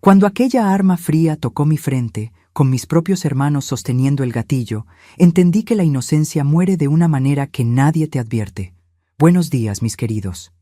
Cuando aquella arma fría tocó mi frente, con mis propios hermanos sosteniendo el gatillo, entendí que la inocencia muere de una manera que nadie te advierte. Buenos días, mis queridos.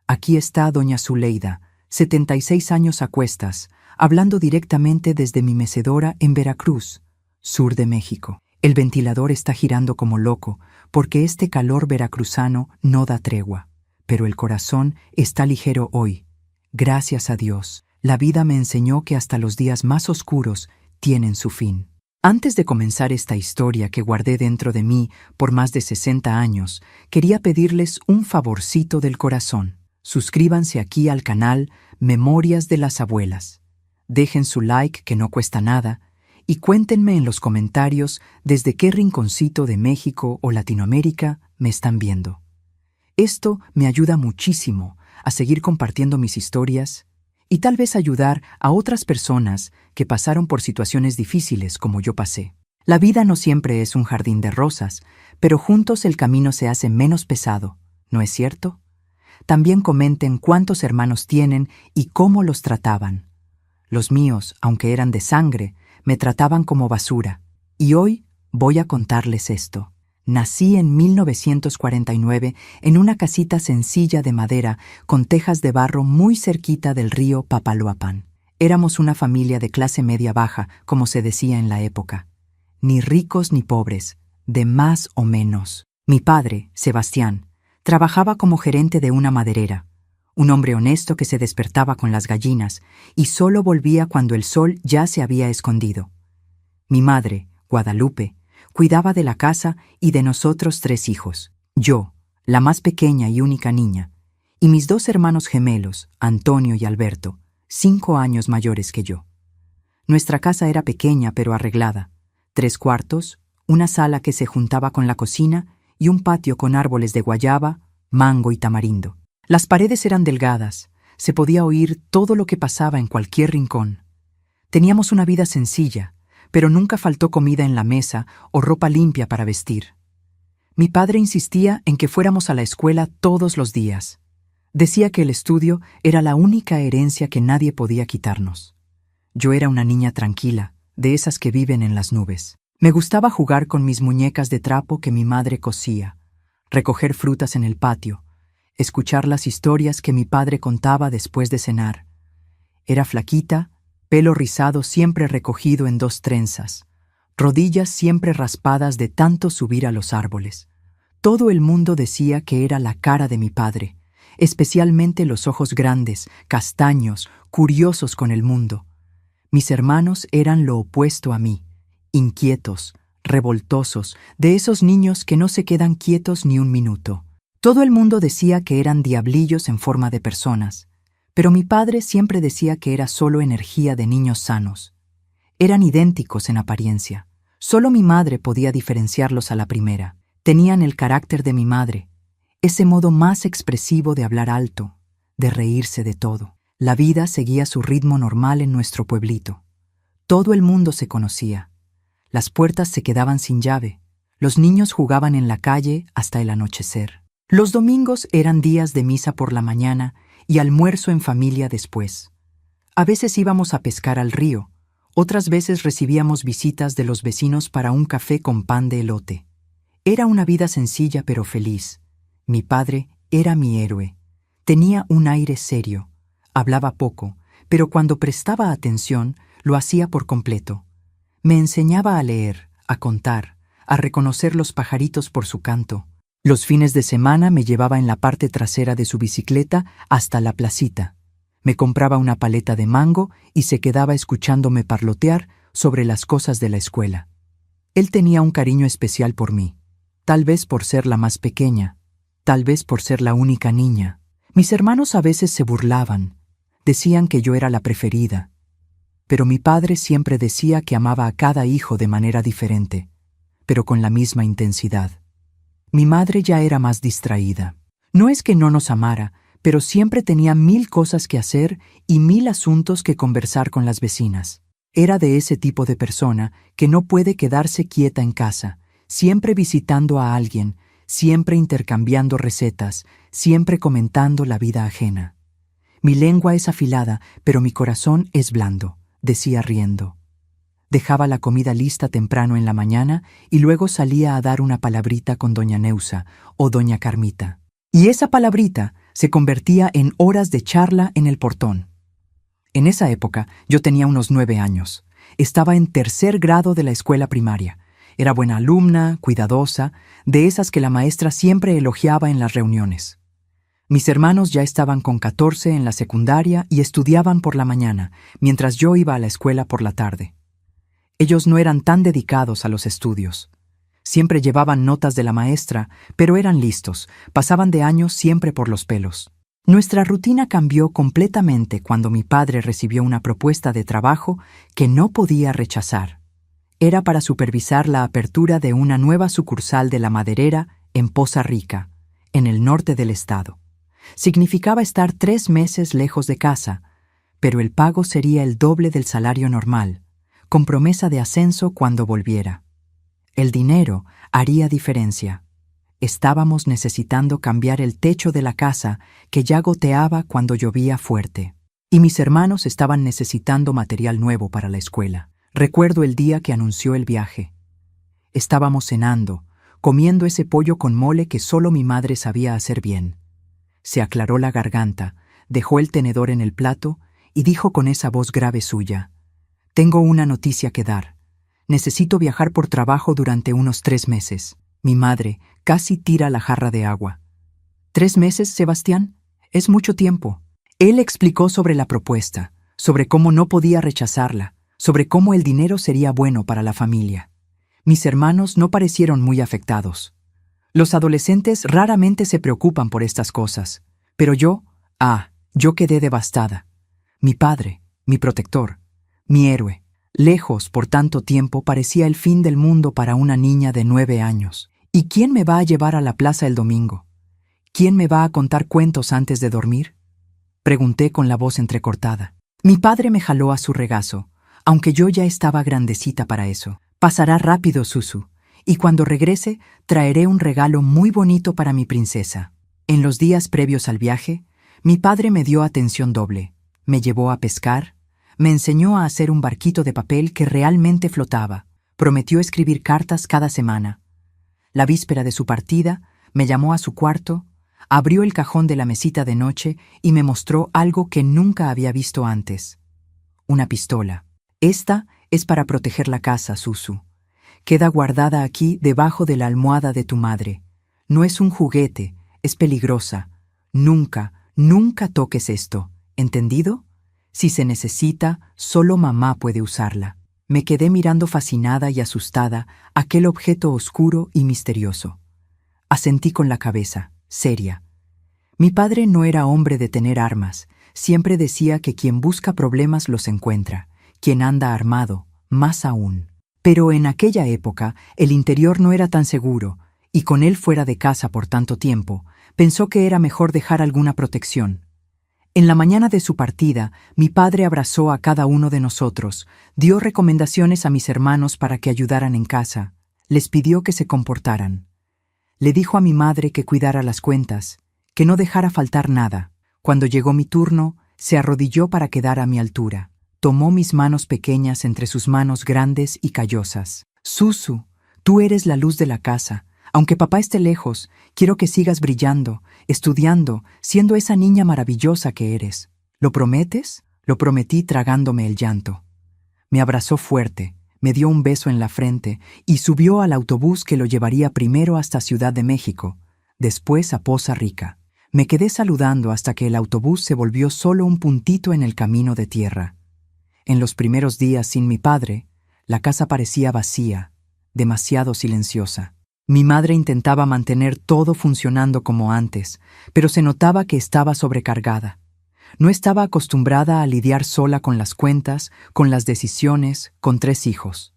Aquí está doña Zuleida, 76 años a cuestas, hablando directamente desde mi mecedora en Veracruz, sur de México. El ventilador está girando como loco, porque este calor veracruzano no da tregua. Pero el corazón está ligero hoy. Gracias a Dios. La vida me enseñó que hasta los días más oscuros tienen su fin. Antes de comenzar esta historia que guardé dentro de mí por más de 60 años, quería pedirles un favorcito del corazón. Suscríbanse aquí al canal Memorias de las Abuelas. Dejen su like, que no cuesta nada, y cuéntenme en los comentarios desde qué rinconcito de México o Latinoamérica me están viendo. Esto me ayuda muchísimo a seguir compartiendo mis historias y tal vez ayudar a otras personas que pasaron por situaciones difíciles como yo pasé. La vida no siempre es un jardín de rosas, pero juntos el camino se hace menos pesado, ¿no es cierto? También comenten cuántos hermanos tienen y cómo los trataban. Los míos, aunque eran de sangre, me trataban como basura. Y hoy voy a contarles esto. Nací en 1949 en una casita sencilla de madera con tejas de barro muy cerquita del río Papaloapan. Éramos una familia de clase media-baja, como se decía en la época. Ni ricos ni pobres, de más o menos. Mi padre, Sebastián, trabajaba como gerente de una maderera. Un hombre honesto que se despertaba con las gallinas y solo volvía cuando el sol ya se había escondido. Mi madre, Guadalupe, cuidaba de la casa y de nosotros 3 hijos. Yo, la más pequeña y única niña, y mis 2 hermanos gemelos, Antonio y Alberto, 5 años mayores que yo. Nuestra casa era pequeña pero arreglada. 3 cuartos, una sala que se juntaba con la cocina y un patio con árboles de guayaba, mango y tamarindo. Las paredes eran delgadas, se podía oír todo lo que pasaba en cualquier rincón. Teníamos una vida sencilla, pero nunca faltó comida en la mesa o ropa limpia para vestir. Mi padre insistía en que fuéramos a la escuela todos los días. Decía que el estudio era la única herencia que nadie podía quitarnos. Yo era una niña tranquila, de esas que viven en las nubes. Me gustaba jugar con mis muñecas de trapo que mi madre cosía, recoger frutas en el patio, escuchar las historias que mi padre contaba después de cenar. Era flaquita, pelo rizado siempre recogido en 2 trenzas, rodillas siempre raspadas de tanto subir a los árboles. Todo el mundo decía que era la cara de mi padre, especialmente los ojos grandes, castaños, curiosos con el mundo. Mis hermanos eran lo opuesto a mí, inquietos, revoltosos, de esos niños que no se quedan quietos ni un minuto. Todo el mundo decía que eran diablillos en forma de personas, pero mi padre siempre decía que era solo energía de niños sanos. Eran idénticos en apariencia. Solo mi madre podía diferenciarlos a la primera. Tenían el carácter de mi madre, ese modo más expresivo de hablar alto, de reírse de todo. La vida seguía su ritmo normal en nuestro pueblito. Todo el mundo se conocía. Las puertas se quedaban sin llave. Los niños jugaban en la calle hasta el anochecer. Los domingos eran días de misa por la mañana y almuerzo en familia después. A veces íbamos a pescar al río, otras veces recibíamos visitas de los vecinos para un café con pan de elote. Era una vida sencilla pero feliz. Mi padre era mi héroe. Tenía un aire serio, hablaba poco, pero cuando prestaba atención lo hacía por completo. Me enseñaba a leer, a contar, a reconocer los pajaritos por su canto. Los fines de semana me llevaba en la parte trasera de su bicicleta hasta la placita. Me compraba una paleta de mango y se quedaba escuchándome parlotear sobre las cosas de la escuela. Él tenía un cariño especial por mí, tal vez por ser la más pequeña, tal vez por ser la única niña. Mis hermanos a veces se burlaban, decían que yo era la preferida, pero mi padre siempre decía que amaba a cada hijo de manera diferente, pero con la misma intensidad. Mi madre ya era más distraída. No es que no nos amara, pero siempre tenía 1000 cosas que hacer y 1000 asuntos que conversar con las vecinas. Era de ese tipo de persona que no puede quedarse quieta en casa, siempre visitando a alguien, siempre intercambiando recetas, siempre comentando la vida ajena. Mi lengua es afilada, pero mi corazón es blando, decía riendo. Dejaba la comida lista temprano en la mañana y luego salía a dar una palabrita con doña Neusa o doña Carmita. Y esa palabrita se convertía en horas de charla en el portón. En esa época yo tenía unos 9 años. Estaba en tercer grado de la escuela primaria. Era buena alumna, cuidadosa, de esas que la maestra siempre elogiaba en las reuniones. Mis hermanos ya estaban con 14 en la secundaria y estudiaban por la mañana, mientras yo iba a la escuela por la tarde. Ellos no eran tan dedicados a los estudios. Siempre llevaban notas de la maestra, pero eran listos, pasaban de años siempre por los pelos. Nuestra rutina cambió completamente cuando mi padre recibió una propuesta de trabajo que no podía rechazar. Era para supervisar la apertura de una nueva sucursal de la maderera en Poza Rica, en el norte del estado. Significaba estar 3 meses lejos de casa, pero el pago sería el doble del salario normal, con promesa de ascenso cuando volviera. El dinero haría diferencia. Estábamos necesitando cambiar el techo de la casa que ya goteaba cuando llovía fuerte. Y mis hermanos estaban necesitando material nuevo para la escuela. Recuerdo el día que anunció el viaje. Estábamos cenando, comiendo ese pollo con mole que solo mi madre sabía hacer bien. Se aclaró la garganta, dejó el tenedor en el plato y dijo con esa voz grave suya: «Tengo una noticia que dar. Necesito viajar por trabajo durante unos 3 meses». Mi madre casi tira la jarra de agua. «¿3 meses, Sebastián? Es mucho tiempo». Él explicó sobre la propuesta, sobre cómo no podía rechazarla, sobre cómo el dinero sería bueno para la familia. Mis hermanos no parecieron muy afectados. Los adolescentes raramente se preocupan por estas cosas, pero yo quedé devastada. Mi padre, mi protector, mi héroe, lejos por tanto tiempo, parecía el fin del mundo para una niña de 9 años. ¿Y quién me va a llevar a la plaza el domingo? ¿Quién me va a contar cuentos antes de dormir?, pregunté con la voz entrecortada. Mi padre me jaló a su regazo, aunque yo ya estaba grandecita para eso. «Pasará rápido, Susu, y cuando regrese traeré un regalo muy bonito para mi princesa». En los días previos al viaje, mi padre me dio atención doble. Me llevó a pescar, me enseñó a hacer un barquito de papel que realmente flotaba, prometió escribir cartas cada semana. La víspera de su partida, me llamó a su cuarto, abrió el cajón de la mesita de noche y me mostró algo que nunca había visto antes. Una pistola. «Esta es para proteger la casa, Susu. Queda guardada aquí debajo de la almohada de tu madre. No es un juguete, es peligrosa. Nunca, nunca toques esto, ¿entendido? Si se necesita, solo mamá puede usarla». Me quedé mirando fascinada y asustada aquel objeto oscuro y misterioso. Asentí con la cabeza, seria. Mi padre no era hombre de tener armas. Siempre decía que quien busca problemas los encuentra, quien anda armado, más aún. Pero en aquella época el interior no era tan seguro, y con él fuera de casa por tanto tiempo, pensó que era mejor dejar alguna protección. En la mañana de su partida, mi padre abrazó a cada uno de nosotros, dio recomendaciones a mis hermanos para que ayudaran en casa, les pidió que se comportaran. Le dijo a mi madre que cuidara las cuentas, que no dejara faltar nada. Cuando llegó mi turno, se arrodilló para quedar a mi altura. Tomó mis manos pequeñas entre sus manos grandes y callosas. «Susu, tú eres la luz de la casa. Aunque papá esté lejos, quiero que sigas brillando, estudiando, siendo esa niña maravillosa que eres. ¿Lo prometes?». Lo prometí tragándome el llanto. Me abrazó fuerte, me dio un beso en la frente y subió al autobús que lo llevaría primero hasta Ciudad de México, después a Poza Rica. Me quedé saludando hasta que el autobús se volvió solo un puntito en el camino de tierra. En los primeros días sin mi padre, la casa parecía vacía, demasiado silenciosa. Mi madre intentaba mantener todo funcionando como antes, pero se notaba que estaba sobrecargada. No estaba acostumbrada a lidiar sola con las cuentas, con las decisiones, con 3 hijos.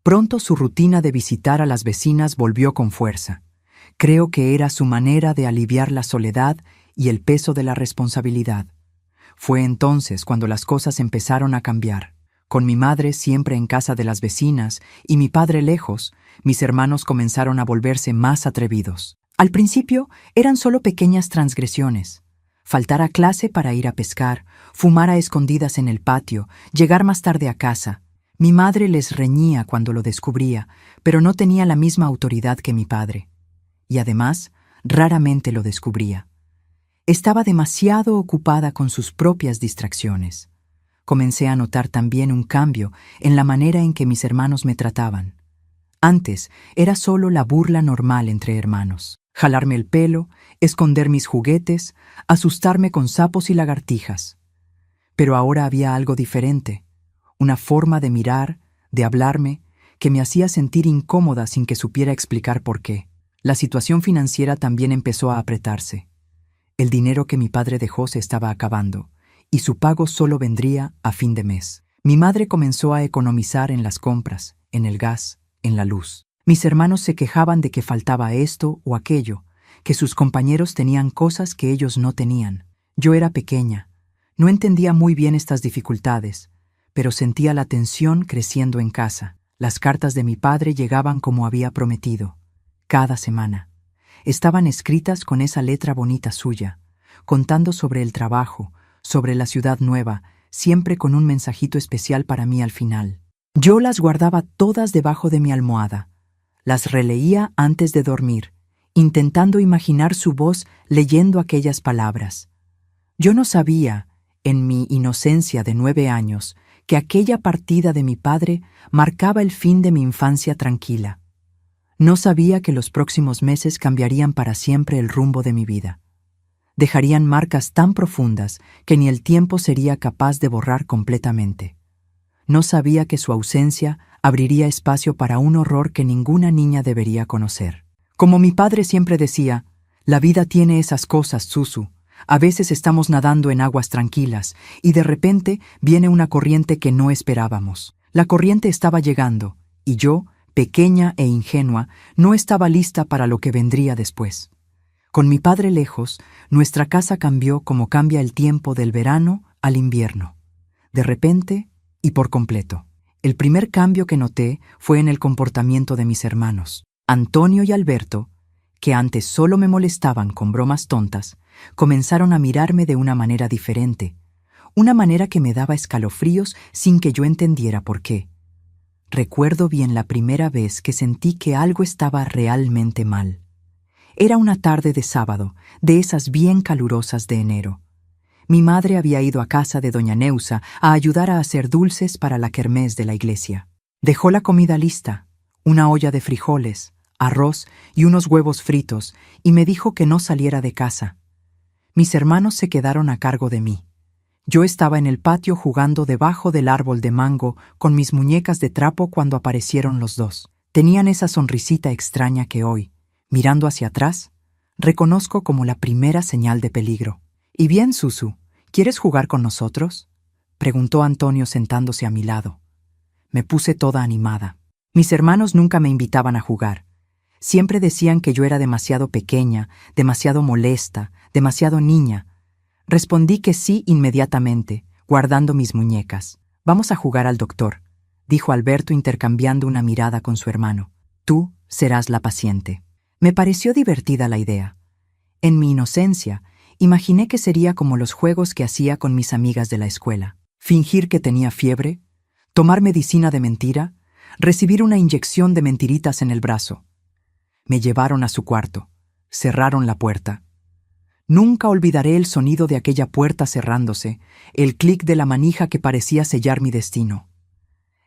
Pronto su rutina de visitar a las vecinas volvió con fuerza. Creo que era su manera de aliviar la soledad y el peso de la responsabilidad. Fue entonces cuando las cosas empezaron a cambiar. Con mi madre siempre en casa de las vecinas y mi padre lejos, mis hermanos comenzaron a volverse más atrevidos. Al principio eran solo pequeñas transgresiones. Faltar a clase para ir a pescar, fumar a escondidas en el patio, llegar más tarde a casa. Mi madre les reñía cuando lo descubría, pero no tenía la misma autoridad que mi padre. Y además, raramente lo descubría. Estaba demasiado ocupada con sus propias distracciones. Comencé a notar también un cambio en la manera en que mis hermanos me trataban. Antes era solo la burla normal entre hermanos. Jalarme el pelo, esconder mis juguetes, asustarme con sapos y lagartijas. Pero ahora había algo diferente, una forma de mirar, de hablarme, que me hacía sentir incómoda sin que supiera explicar por qué. La situación financiera también empezó a apretarse. El dinero que mi padre dejó se estaba acabando, y su pago solo vendría a fin de mes. Mi madre comenzó a economizar en las compras, en el gas, en la luz. Mis hermanos se quejaban de que faltaba esto o aquello, que sus compañeros tenían cosas que ellos no tenían. Yo era pequeña, no entendía muy bien estas dificultades, pero sentía la tensión creciendo en casa. Las cartas de mi padre llegaban como había prometido, cada semana. Estaban escritas con esa letra bonita suya, contando sobre el trabajo, sobre la ciudad nueva, siempre con un mensajito especial para mí al final. Yo las guardaba todas debajo de mi almohada. Las releía antes de dormir, intentando imaginar su voz leyendo aquellas palabras. Yo no sabía, en mi inocencia de 9 años, que aquella partida de mi padre marcaba el fin de mi infancia tranquila. No sabía que los próximos meses cambiarían para siempre el rumbo de mi vida. Dejarían marcas tan profundas que ni el tiempo sería capaz de borrar completamente. No sabía que su ausencia abriría espacio para un horror que ninguna niña debería conocer. Como mi padre siempre decía, la vida tiene esas cosas, Susu. A veces estamos nadando en aguas tranquilas y de repente viene una corriente que no esperábamos. La corriente estaba llegando y yo, pequeña e ingenua, no estaba lista para lo que vendría después. Con mi padre lejos, nuestra casa cambió como cambia el tiempo del verano al invierno. De repente y por completo. El primer cambio que noté fue en el comportamiento de mis hermanos. Antonio y Alberto, que antes solo me molestaban con bromas tontas, comenzaron a mirarme de una manera diferente, una manera que me daba escalofríos sin que yo entendiera por qué. Recuerdo bien la primera vez que sentí que algo estaba realmente mal. Era una tarde de sábado, de esas bien calurosas de enero. Mi madre había ido a casa de doña Neusa a ayudar a hacer dulces para la kermés de la iglesia. Dejó la comida lista, una olla de frijoles, arroz y unos huevos fritos, y me dijo que no saliera de casa. Mis hermanos se quedaron a cargo de mí. Yo estaba en el patio jugando debajo del árbol de mango con mis muñecas de trapo cuando aparecieron los dos. Tenían esa sonrisita extraña que hoy, mirando hacia atrás, reconozco como la primera señal de peligro. «¿Y bien, Susu, quieres jugar con nosotros?», preguntó Antonio sentándose a mi lado. Me puse toda animada. Mis hermanos nunca me invitaban a jugar. Siempre decían que yo era demasiado pequeña, demasiado molesta, demasiado niña. Respondí que sí inmediatamente, guardando mis muñecas. «Vamos a jugar al doctor», dijo Alberto intercambiando una mirada con su hermano. «Tú serás la paciente». Me pareció divertida la idea. En mi inocencia, imaginé que sería como los juegos que hacía con mis amigas de la escuela. Fingir que tenía fiebre, tomar medicina de mentira, recibir una inyección de mentiritas en el brazo. Me llevaron a su cuarto, cerraron la puerta. Nunca olvidaré el sonido de aquella puerta cerrándose, el clic de la manija que parecía sellar mi destino.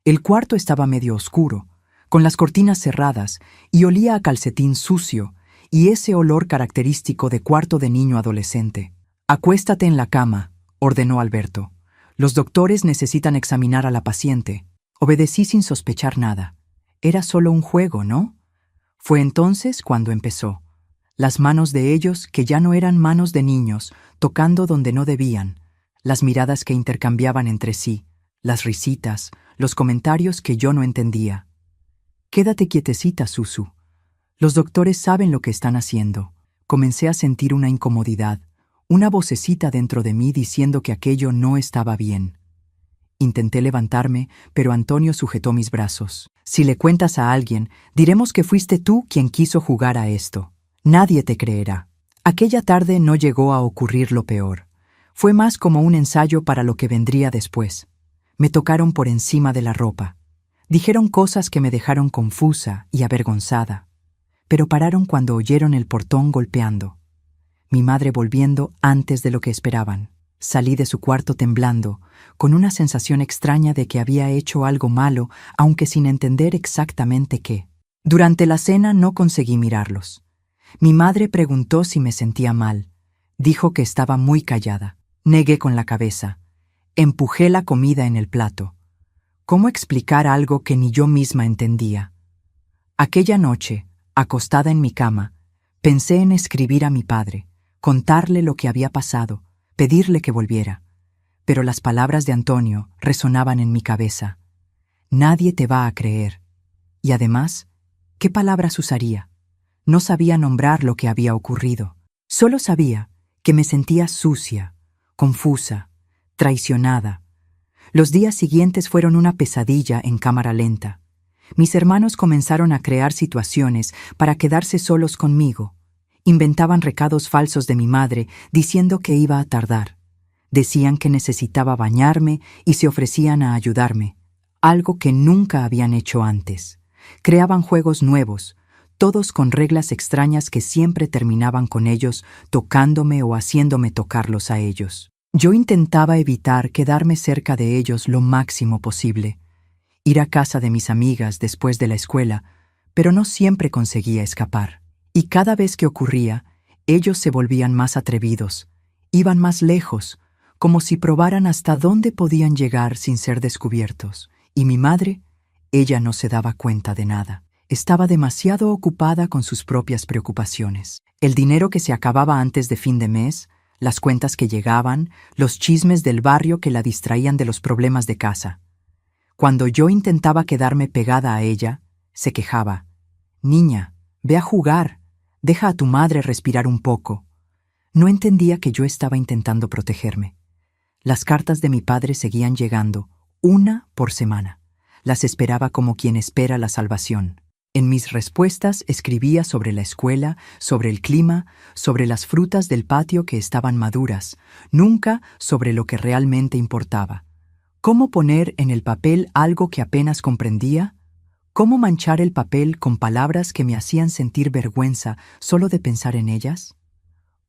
El cuarto estaba medio oscuro, con las cortinas cerradas, y olía a calcetín sucio, y ese olor característico de cuarto de niño adolescente. «Acuéstate en la cama», ordenó Alberto. «Los doctores necesitan examinar a la paciente». Obedecí sin sospechar nada. Era solo un juego, ¿no? Fue entonces cuando empezó. Las manos de ellos, que ya no eran manos de niños, tocando donde no debían, las miradas que intercambiaban entre sí, las risitas, los comentarios que yo no entendía. «Quédate quietecita, Susu. Los doctores saben lo que están haciendo». Comencé a sentir una incomodidad, una vocecita dentro de mí diciendo que aquello no estaba bien. Intenté levantarme, pero Antonio sujetó mis brazos. «Si le cuentas a alguien, diremos que fuiste tú quien quiso jugar a esto. Nadie te creerá». Aquella tarde no llegó a ocurrir lo peor. Fue más como un ensayo para lo que vendría después. Me tocaron por encima de la ropa. Dijeron cosas que me dejaron confusa y avergonzada, pero pararon cuando oyeron el portón golpeando. Mi madre volviendo antes de lo que esperaban. Salí de su cuarto temblando, con una sensación extraña de que había hecho algo malo, aunque sin entender exactamente qué. Durante la cena no conseguí mirarlos. Mi madre preguntó si me sentía mal. Dijo que estaba muy callada. Negué con la cabeza. Empujé la comida en el plato. ¿Cómo explicar algo que ni yo misma entendía? Aquella noche, acostada en mi cama, pensé en escribir a mi padre, contarle lo que había pasado, pedirle que volviera. Pero las palabras de Antonio resonaban en mi cabeza. Nadie te va a creer. Y además, ¿qué palabras usaría? No sabía nombrar lo que había ocurrido. Solo sabía que me sentía sucia, confusa, traicionada. Los días siguientes fueron una pesadilla en cámara lenta. Mis hermanos comenzaron a crear situaciones para quedarse solos conmigo. Inventaban recados falsos de mi madre diciendo que iba a tardar. Decían que necesitaba bañarme y se ofrecían a ayudarme, algo que nunca habían hecho antes. Creaban juegos nuevos, todos con reglas extrañas que siempre terminaban con ellos tocándome o haciéndome tocarlos a ellos. Yo intentaba evitar quedarme cerca de ellos lo máximo posible, ir a casa de mis amigas después de la escuela, pero no siempre conseguía escapar. Y cada vez que ocurría, ellos se volvían más atrevidos, iban más lejos, como si probaran hasta dónde podían llegar sin ser descubiertos. Y mi madre, ella no se daba cuenta de nada. Estaba demasiado ocupada con sus propias preocupaciones. El dinero que se acababa antes de fin de mes, las cuentas que llegaban, los chismes del barrio que la distraían de los problemas de casa. Cuando yo intentaba quedarme pegada a ella, se quejaba. «Niña, ve a jugar, deja a tu madre respirar un poco». No entendía que yo estaba intentando protegerme. Las cartas de mi padre seguían llegando, una por semana. Las esperaba como quien espera la salvación. En mis respuestas escribía sobre la escuela, sobre el clima, sobre las frutas del patio que estaban maduras, nunca sobre lo que realmente importaba. ¿Cómo poner en el papel algo que apenas comprendía? ¿Cómo manchar el papel con palabras que me hacían sentir vergüenza solo de pensar en ellas?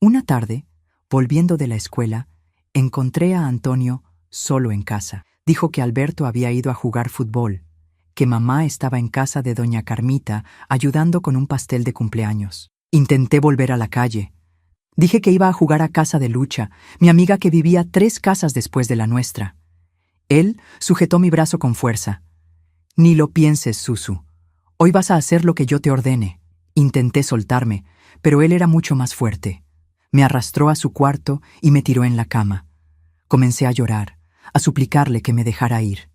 Una tarde, volviendo de la escuela, encontré a Antonio solo en casa. Dijo que Alberto había ido a jugar fútbol, que mamá estaba en casa de doña Carmita ayudando con un pastel de cumpleaños. Intenté volver a la calle. Dije que iba a jugar a casa de Lucha, mi amiga que vivía 3 casas después de la nuestra. Él sujetó mi brazo con fuerza. «Ni lo pienses, Susu. Hoy vas a hacer lo que yo te ordene». Intenté soltarme, pero él era mucho más fuerte. Me arrastró a su cuarto y me tiró en la cama. Comencé a llorar, a suplicarle que me dejara ir.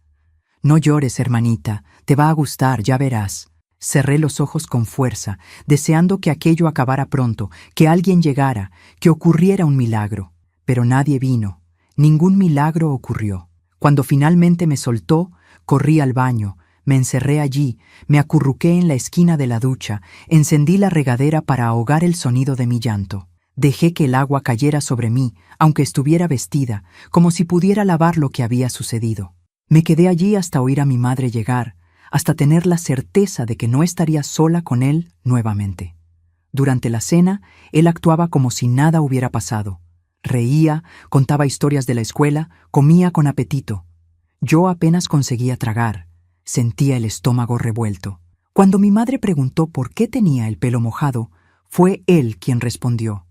«No llores, hermanita, te va a gustar, ya verás». Cerré los ojos con fuerza, deseando que aquello acabara pronto, que alguien llegara, que ocurriera un milagro. Pero nadie vino, ningún milagro ocurrió. Cuando finalmente me soltó, corrí al baño, me encerré allí, me acurruqué en la esquina de la ducha, encendí la regadera para ahogar el sonido de mi llanto. Dejé que el agua cayera sobre mí, aunque estuviera vestida, como si pudiera lavar lo que había sucedido. Me quedé allí hasta oír a mi madre llegar, hasta tener la certeza de que no estaría sola con él nuevamente. Durante la cena, él actuaba como si nada hubiera pasado. Reía, contaba historias de la escuela, comía con apetito. Yo apenas conseguía tragar, sentía el estómago revuelto. Cuando mi madre preguntó por qué tenía el pelo mojado, fue él quien respondió.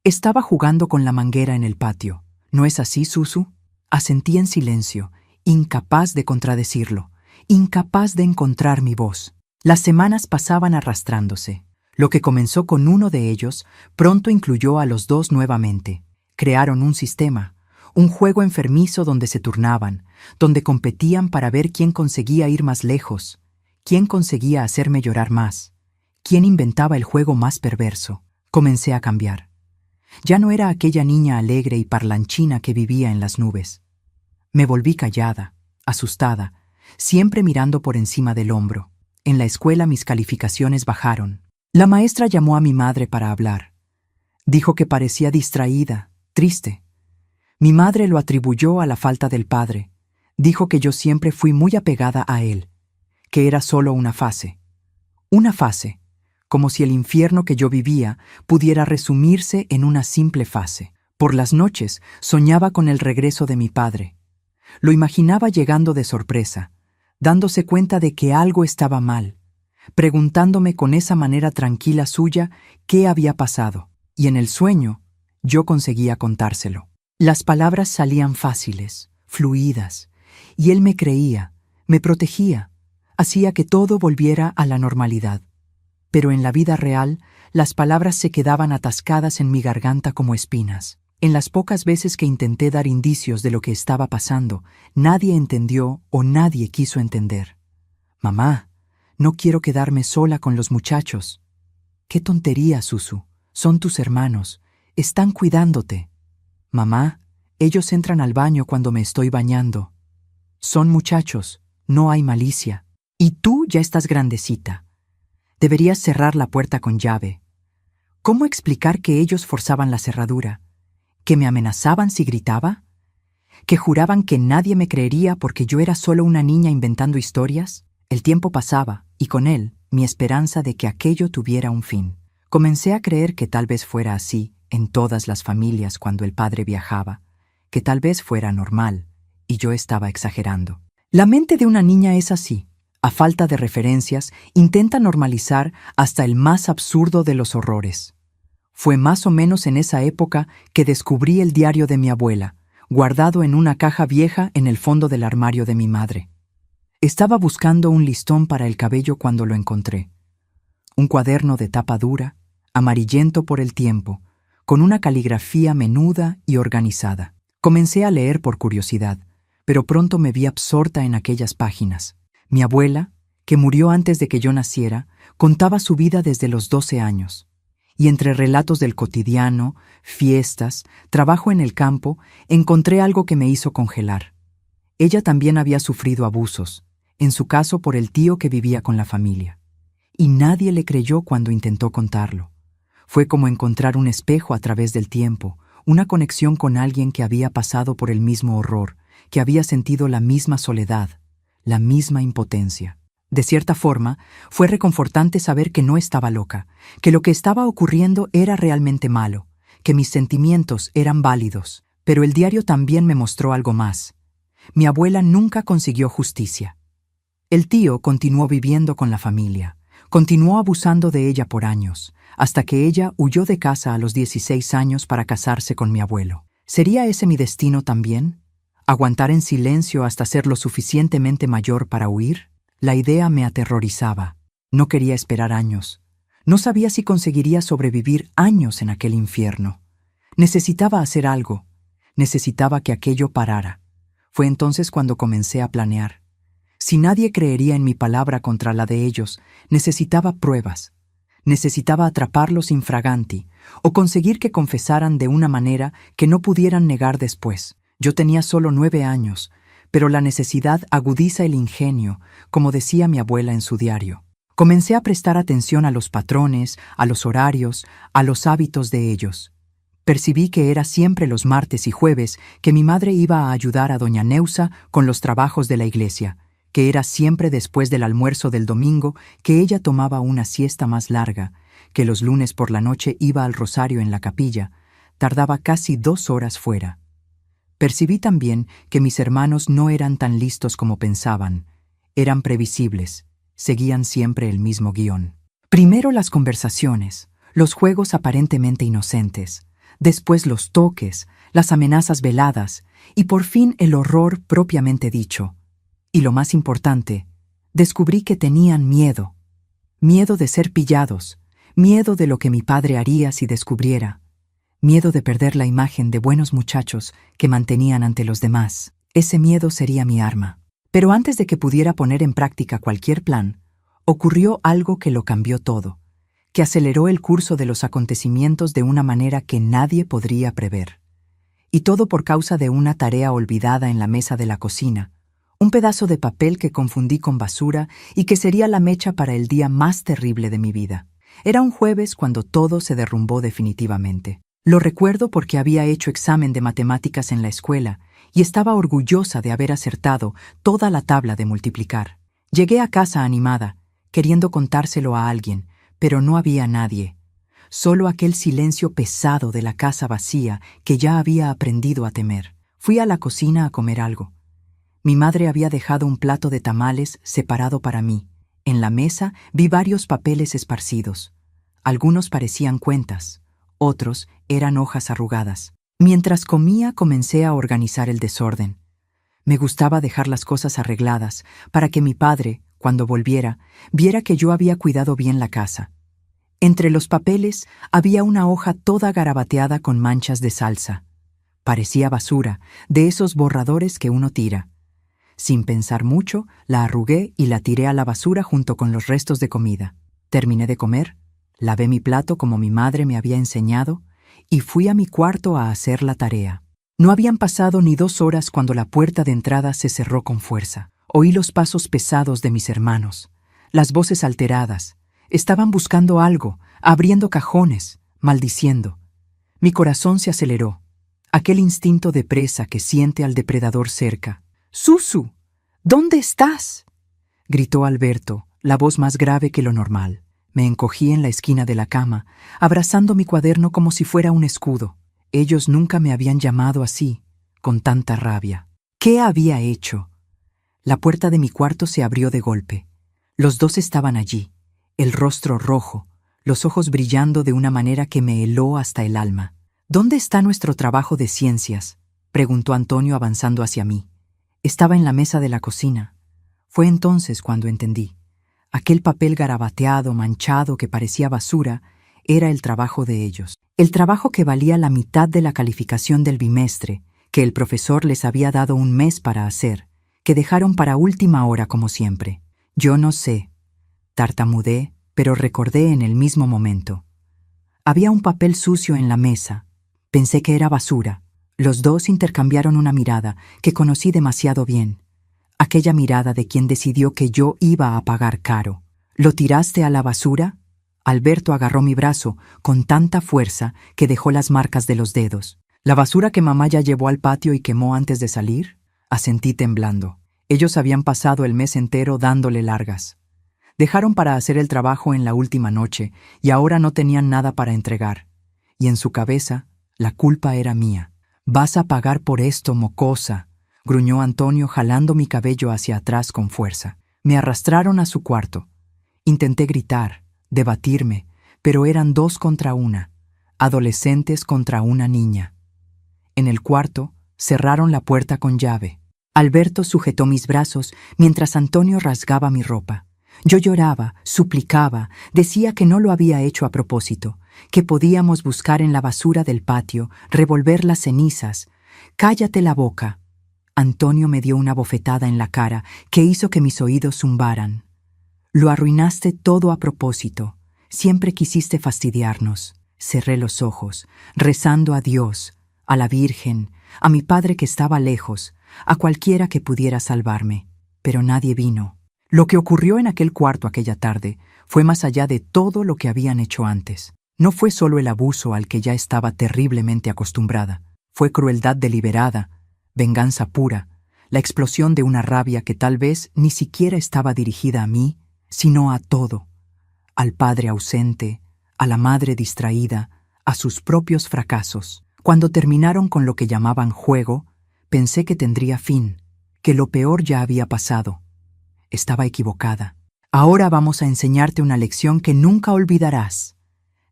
«Estaba jugando con la manguera en el patio. ¿No es así, Susu?». Asentí en silencio, incapaz de contradecirlo, incapaz de encontrar mi voz. Las semanas pasaban arrastrándose. Lo que comenzó con uno de ellos pronto incluyó a los 2 nuevamente. Crearon un sistema, un juego enfermizo donde se turnaban, donde competían para ver quién conseguía ir más lejos, quién conseguía hacerme llorar más, quién inventaba el juego más perverso. Comencé a cambiar. Ya no era aquella niña alegre y parlanchina que vivía en las nubes. Me volví callada, asustada, siempre mirando por encima del hombro. En la escuela mis calificaciones bajaron. La maestra llamó a mi madre para hablar. Dijo que parecía distraída, triste. Mi madre lo atribuyó a la falta del padre. Dijo que yo siempre fui muy apegada a él, que era solo una fase. Una fase, como si el infierno que yo vivía pudiera resumirse en una simple fase. Por las noches soñaba con el regreso de mi padre. Lo imaginaba llegando de sorpresa, dándose cuenta de que algo estaba mal, preguntándome con esa manera tranquila suya qué había pasado. Y en el sueño, yo conseguía contárselo. Las palabras salían fáciles, fluidas, y él me creía, me protegía, hacía que todo volviera a la normalidad. Pero en la vida real, las palabras se quedaban atascadas en mi garganta como espinas. En las pocas veces que intenté dar indicios de lo que estaba pasando, nadie entendió o nadie quiso entender. Mamá, no quiero quedarme sola con los muchachos. Qué tontería, Susu. Son tus hermanos. Están cuidándote. Mamá, ellos entran al baño cuando me estoy bañando. Son muchachos, no hay malicia. Y tú ya estás grandecita. Deberías cerrar la puerta con llave. ¿Cómo explicar que ellos forzaban la cerradura? ¿Que me amenazaban si gritaba? ¿Que juraban que nadie me creería porque yo era solo una niña inventando historias? El tiempo pasaba, y con él, mi esperanza de que aquello tuviera un fin. Comencé a creer que tal vez fuera así en todas las familias cuando el padre viajaba, que tal vez fuera normal, y yo estaba exagerando. La mente de una niña es así. A falta de referencias, intenta normalizar hasta el más absurdo de los horrores. Fue más o menos en esa época que descubrí el diario de mi abuela, guardado en una caja vieja en el fondo del armario de mi madre. Estaba buscando un listón para el cabello cuando lo encontré. Un cuaderno de tapa dura, amarillento por el tiempo, con una caligrafía menuda y organizada. Comencé a leer por curiosidad, pero pronto me vi absorta en aquellas páginas. Mi abuela, que murió antes de que yo naciera, contaba su vida desde los 12 años. Y entre relatos del cotidiano, fiestas, trabajo en el campo, encontré algo que me hizo congelar. Ella también había sufrido abusos, en su caso por el tío que vivía con la familia. Y nadie le creyó cuando intentó contarlo. Fue como encontrar un espejo a través del tiempo, una conexión con alguien que había pasado por el mismo horror, que había sentido la misma soledad, la misma impotencia. De cierta forma, fue reconfortante saber que no estaba loca, que lo que estaba ocurriendo era realmente malo, que mis sentimientos eran válidos. Pero el diario también me mostró algo más. Mi abuela nunca consiguió justicia. El tío continuó viviendo con la familia, continuó abusando de ella por años, hasta que ella huyó de casa a los 16 años para casarse con mi abuelo. ¿Sería ese mi destino también? ¿Aguantar en silencio hasta ser lo suficientemente mayor para huir? La idea me aterrorizaba. No quería esperar años. No sabía si conseguiría sobrevivir años en aquel infierno. Necesitaba hacer algo. Necesitaba que aquello parara. Fue entonces cuando comencé a planear. Si nadie creería en mi palabra contra la de ellos, necesitaba pruebas. Necesitaba atraparlos infraganti o conseguir que confesaran de una manera que no pudieran negar después. Yo tenía solo 9 años, pero la necesidad agudiza el ingenio, como decía mi abuela en su diario. Comencé a prestar atención a los patrones, a los horarios, a los hábitos de ellos. Percibí que era siempre los martes y jueves que mi madre iba a ayudar a doña Neusa con los trabajos de la iglesia, que era siempre después del almuerzo del domingo que ella tomaba una siesta más larga, que los lunes por la noche iba al rosario en la capilla, tardaba casi 2 horas fuera. Percibí también que mis hermanos no eran tan listos como pensaban, eran previsibles, seguían siempre el mismo guión. Primero las conversaciones, los juegos aparentemente inocentes, después los toques, las amenazas veladas y por fin el horror propiamente dicho. Y lo más importante, descubrí que tenían miedo. Miedo de ser pillados, miedo de lo que mi padre haría si descubriera, miedo de perder la imagen de buenos muchachos que mantenían ante los demás. Ese miedo sería mi arma. Pero antes de que pudiera poner en práctica cualquier plan, ocurrió algo que lo cambió todo, que aceleró el curso de los acontecimientos de una manera que nadie podría prever. Y todo por causa de una tarea olvidada en la mesa de la cocina, un pedazo de papel que confundí con basura y que sería la mecha para el día más terrible de mi vida. Era un jueves cuando todo se derrumbó definitivamente. Lo recuerdo porque había hecho examen de matemáticas en la escuela y estaba orgullosa de haber acertado toda la tabla de multiplicar. Llegué a casa animada, queriendo contárselo a alguien, pero no había nadie. Solo aquel silencio pesado de la casa vacía que ya había aprendido a temer. Fui a la cocina a comer algo. Mi madre había dejado un plato de tamales separado para mí. En la mesa vi varios papeles esparcidos. Algunos parecían cuentas, otros eran hojas arrugadas. Mientras comía comencé a organizar el desorden. Me gustaba dejar las cosas arregladas para que mi padre, cuando volviera, viera que yo había cuidado bien la casa. Entre los papeles había una hoja toda garabateada con manchas de salsa. Parecía basura, de esos borradores que uno tira. Sin pensar mucho, la arrugué y la tiré a la basura junto con los restos de comida. Terminé de comer, lavé mi plato como mi madre me había enseñado y fui a mi cuarto a hacer la tarea. No habían pasado ni 2 horas cuando la puerta de entrada se cerró con fuerza. Oí los pasos pesados de mis hermanos, las voces alteradas. Estaban buscando algo, abriendo cajones, maldiciendo. Mi corazón se aceleró. Aquel instinto de presa que siente al depredador cerca. «¡Susu! ¿Dónde estás?», gritó Alberto, la voz más grave que lo normal. Me encogí en la esquina de la cama, abrazando mi cuaderno como si fuera un escudo. Ellos nunca me habían llamado así, con tanta rabia. ¿Qué había hecho? La puerta de mi cuarto se abrió de golpe. Los dos estaban allí, el rostro rojo, los ojos brillando de una manera que me heló hasta el alma. «¿Dónde está nuestro trabajo de ciencias?», preguntó Antonio avanzando hacia mí. Estaba en la mesa de la cocina. Fue entonces cuando entendí. Aquel papel garabateado, manchado, que parecía basura, era el trabajo de ellos. El trabajo que valía la mitad de la calificación del bimestre, que el profesor les había dado un mes para hacer, que dejaron para última hora como siempre. Yo no sé. Tartamudeé, pero recordé en el mismo momento. Había un papel sucio en la mesa. Pensé que era basura. Los dos intercambiaron una mirada que conocí demasiado bien. Aquella mirada de quien decidió que yo iba a pagar caro. «¿Lo tiraste a la basura?». Alberto agarró mi brazo con tanta fuerza que dejó las marcas de los dedos. «¿La basura que mamá ya llevó al patio y quemó antes de salir?», asentí temblando. Ellos habían pasado el mes entero dándole largas. Dejaron para hacer el trabajo en la última noche y ahora no tenían nada para entregar. Y en su cabeza, la culpa era mía. «Vas a pagar por esto, mocosa», gruñó Antonio jalando mi cabello hacia atrás con fuerza. Me arrastraron a su cuarto. Intenté gritar, debatirme, pero eran 2 contra 1, adolescentes contra una niña. En el cuarto, cerraron la puerta con llave. Alberto sujetó mis brazos mientras Antonio rasgaba mi ropa. Yo lloraba, suplicaba, decía que no lo había hecho a propósito, que podíamos buscar en la basura del patio, revolver las cenizas. «Cállate la boca». Antonio me dio una bofetada en la cara que hizo que mis oídos zumbaran. «Lo arruinaste todo a propósito. Siempre quisiste fastidiarnos». Cerré los ojos, rezando a Dios, a la Virgen, a mi padre que estaba lejos, a cualquiera que pudiera salvarme. Pero nadie vino. Lo que ocurrió en aquel cuarto aquella tarde fue más allá de todo lo que habían hecho antes. No fue solo el abuso al que ya estaba terriblemente acostumbrada. Fue crueldad deliberada, venganza pura, la explosión de una rabia que tal vez ni siquiera estaba dirigida a mí, sino a todo. Al padre ausente, a la madre distraída, a sus propios fracasos. Cuando terminaron con lo que llamaban juego, pensé que tendría fin, que lo peor ya había pasado. Estaba equivocada. «Ahora vamos a enseñarte una lección que nunca olvidarás»,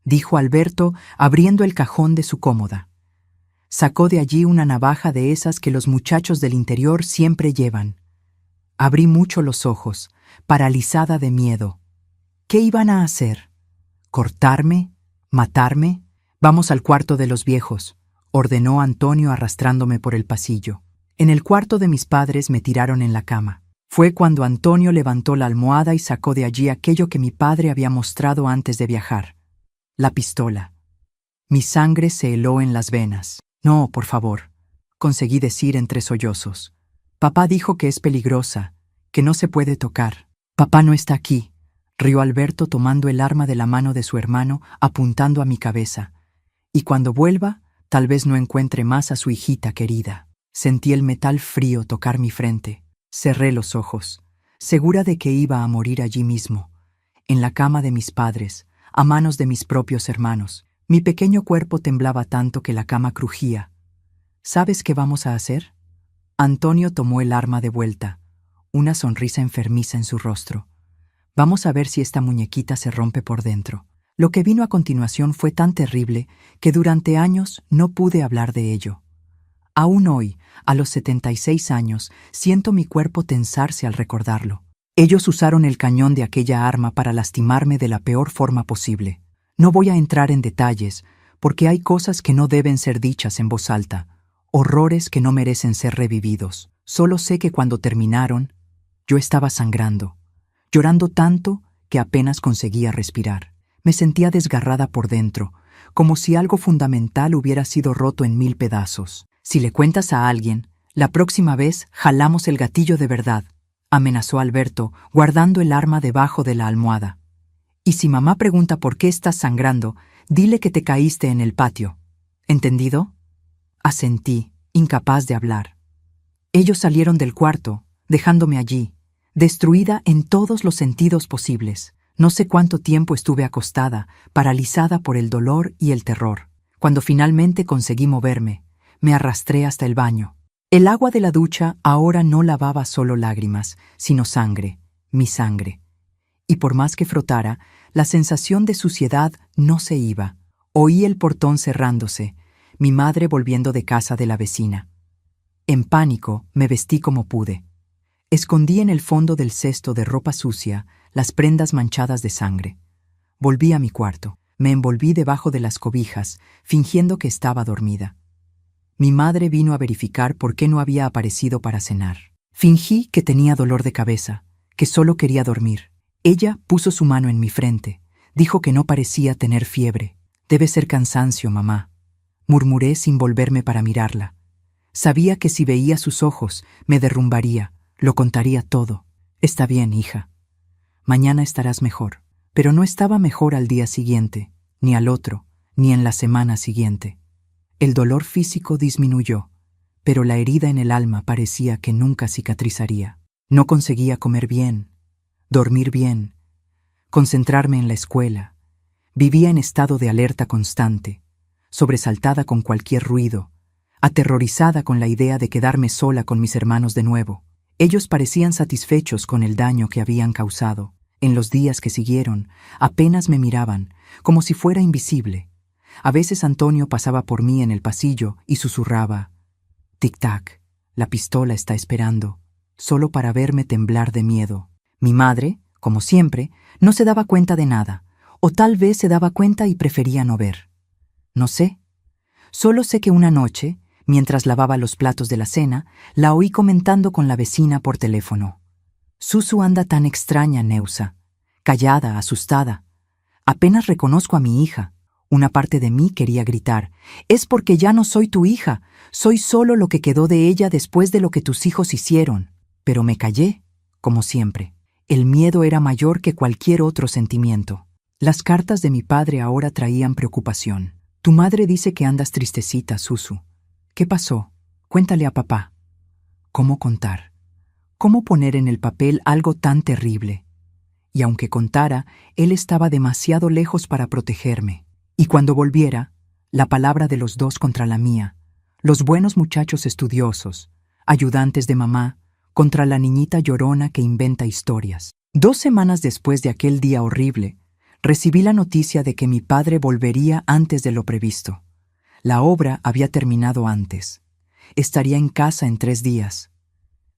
dijo Alberto abriendo el cajón de su cómoda. Sacó de allí una navaja de esas que los muchachos del interior siempre llevan. Abrí mucho los ojos, paralizada de miedo. ¿Qué iban a hacer? ¿Cortarme? ¿Matarme? «Vamos al cuarto de los viejos», ordenó Antonio arrastrándome por el pasillo. En el cuarto de mis padres me tiraron en la cama. Fue cuando Antonio levantó la almohada y sacó de allí aquello que mi padre había mostrado antes de viajar. La pistola. Mi sangre se heló en las venas. «No, por favor», conseguí decir entre sollozos. «Papá dijo que es peligrosa, que no se puede tocar». «Papá no está aquí», rió Alberto tomando el arma de la mano de su hermano, apuntando a mi cabeza. Y cuando vuelva, tal vez no encuentre más a su hijita querida. Sentí el metal frío tocar mi frente. Cerré los ojos, segura de que iba a morir allí mismo, en la cama de mis padres, a manos de mis propios hermanos. Mi pequeño cuerpo temblaba tanto que la cama crujía. ¿Sabes qué vamos a hacer? Antonio tomó el arma de vuelta, una sonrisa enfermiza en su rostro. Vamos a ver si esta muñequita se rompe por dentro. Lo que vino a continuación fue tan terrible que durante años no pude hablar de ello. Aún hoy, a los 76 años, siento mi cuerpo tensarse al recordarlo. Ellos usaron el cañón de aquella arma para lastimarme de la peor forma posible. No voy a entrar en detalles, porque hay cosas que no deben ser dichas en voz alta, horrores que no merecen ser revividos. Solo sé que cuando terminaron, yo estaba sangrando, llorando tanto que apenas conseguía respirar. Me sentía desgarrada por dentro, como si algo fundamental hubiera sido roto en 1000 pedazos. Si le cuentas a alguien, la próxima vez jalamos el gatillo de verdad, amenazó Alberto, guardando el arma debajo de la almohada. Y si mamá pregunta por qué estás sangrando, dile que te caíste en el patio. ¿Entendido? Asentí, incapaz de hablar. Ellos salieron del cuarto, dejándome allí, destruida en todos los sentidos posibles. No sé cuánto tiempo estuve acostada, paralizada por el dolor y el terror. Cuando finalmente conseguí moverme, me arrastré hasta el baño. El agua de la ducha ahora no lavaba solo lágrimas, sino sangre, mi sangre. Y por más que frotara, la sensación de suciedad no se iba. Oí el portón cerrándose, mi madre volviendo de casa de la vecina. En pánico, me vestí como pude. Escondí en el fondo del cesto de ropa sucia las prendas manchadas de sangre. Volví a mi cuarto. Me envolví debajo de las cobijas, fingiendo que estaba dormida. Mi madre vino a verificar por qué no había aparecido para cenar. Fingí que tenía dolor de cabeza, que solo quería dormir. Ella puso su mano en mi frente. Dijo que no parecía tener fiebre. Debe ser cansancio, mamá. Murmuré sin volverme para mirarla. Sabía que si veía sus ojos, me derrumbaría, lo contaría todo. Está bien, hija. Mañana estarás mejor. Pero no estaba mejor al día siguiente, ni al otro, ni en la semana siguiente. El dolor físico disminuyó, pero la herida en el alma parecía que nunca cicatrizaría. No conseguía comer bien, dormir bien, concentrarme en la escuela. Vivía en estado de alerta constante, sobresaltada con cualquier ruido, aterrorizada con la idea de quedarme sola con mis hermanos de nuevo. Ellos parecían satisfechos con el daño que habían causado. En los días que siguieron, apenas me miraban, como si fuera invisible. A veces Antonio pasaba por mí en el pasillo y susurraba: «Tic-tac, la pistola está esperando», solo para verme temblar de miedo. Mi madre, como siempre, no se daba cuenta de nada, o tal vez se daba cuenta y prefería no ver. No sé. Solo sé que una noche, mientras lavaba los platos de la cena, la oí comentando con la vecina por teléfono. «Susu anda tan extraña, Neusa, callada, asustada. Apenas reconozco a mi hija». Una parte de mí quería gritar: «Es porque ya no soy tu hija, soy solo lo que quedó de ella después de lo que tus hijos hicieron». Pero me callé, como siempre. El miedo era mayor que cualquier otro sentimiento. Las cartas de mi padre ahora traían preocupación. «Tu madre dice que andas tristecita, Susu. ¿Qué pasó? Cuéntale a papá». ¿Cómo contar? ¿Cómo poner en el papel algo tan terrible? Y aunque contara, él estaba demasiado lejos para protegerme. Y cuando volviera, la palabra de los dos contra la mía, los buenos muchachos estudiosos, ayudantes de mamá, contra la niñita llorona que inventa historias. 2 semanas después de aquel día horrible, recibí la noticia de que mi padre volvería antes de lo previsto. La obra había terminado antes. Estaría en casa en 3 días.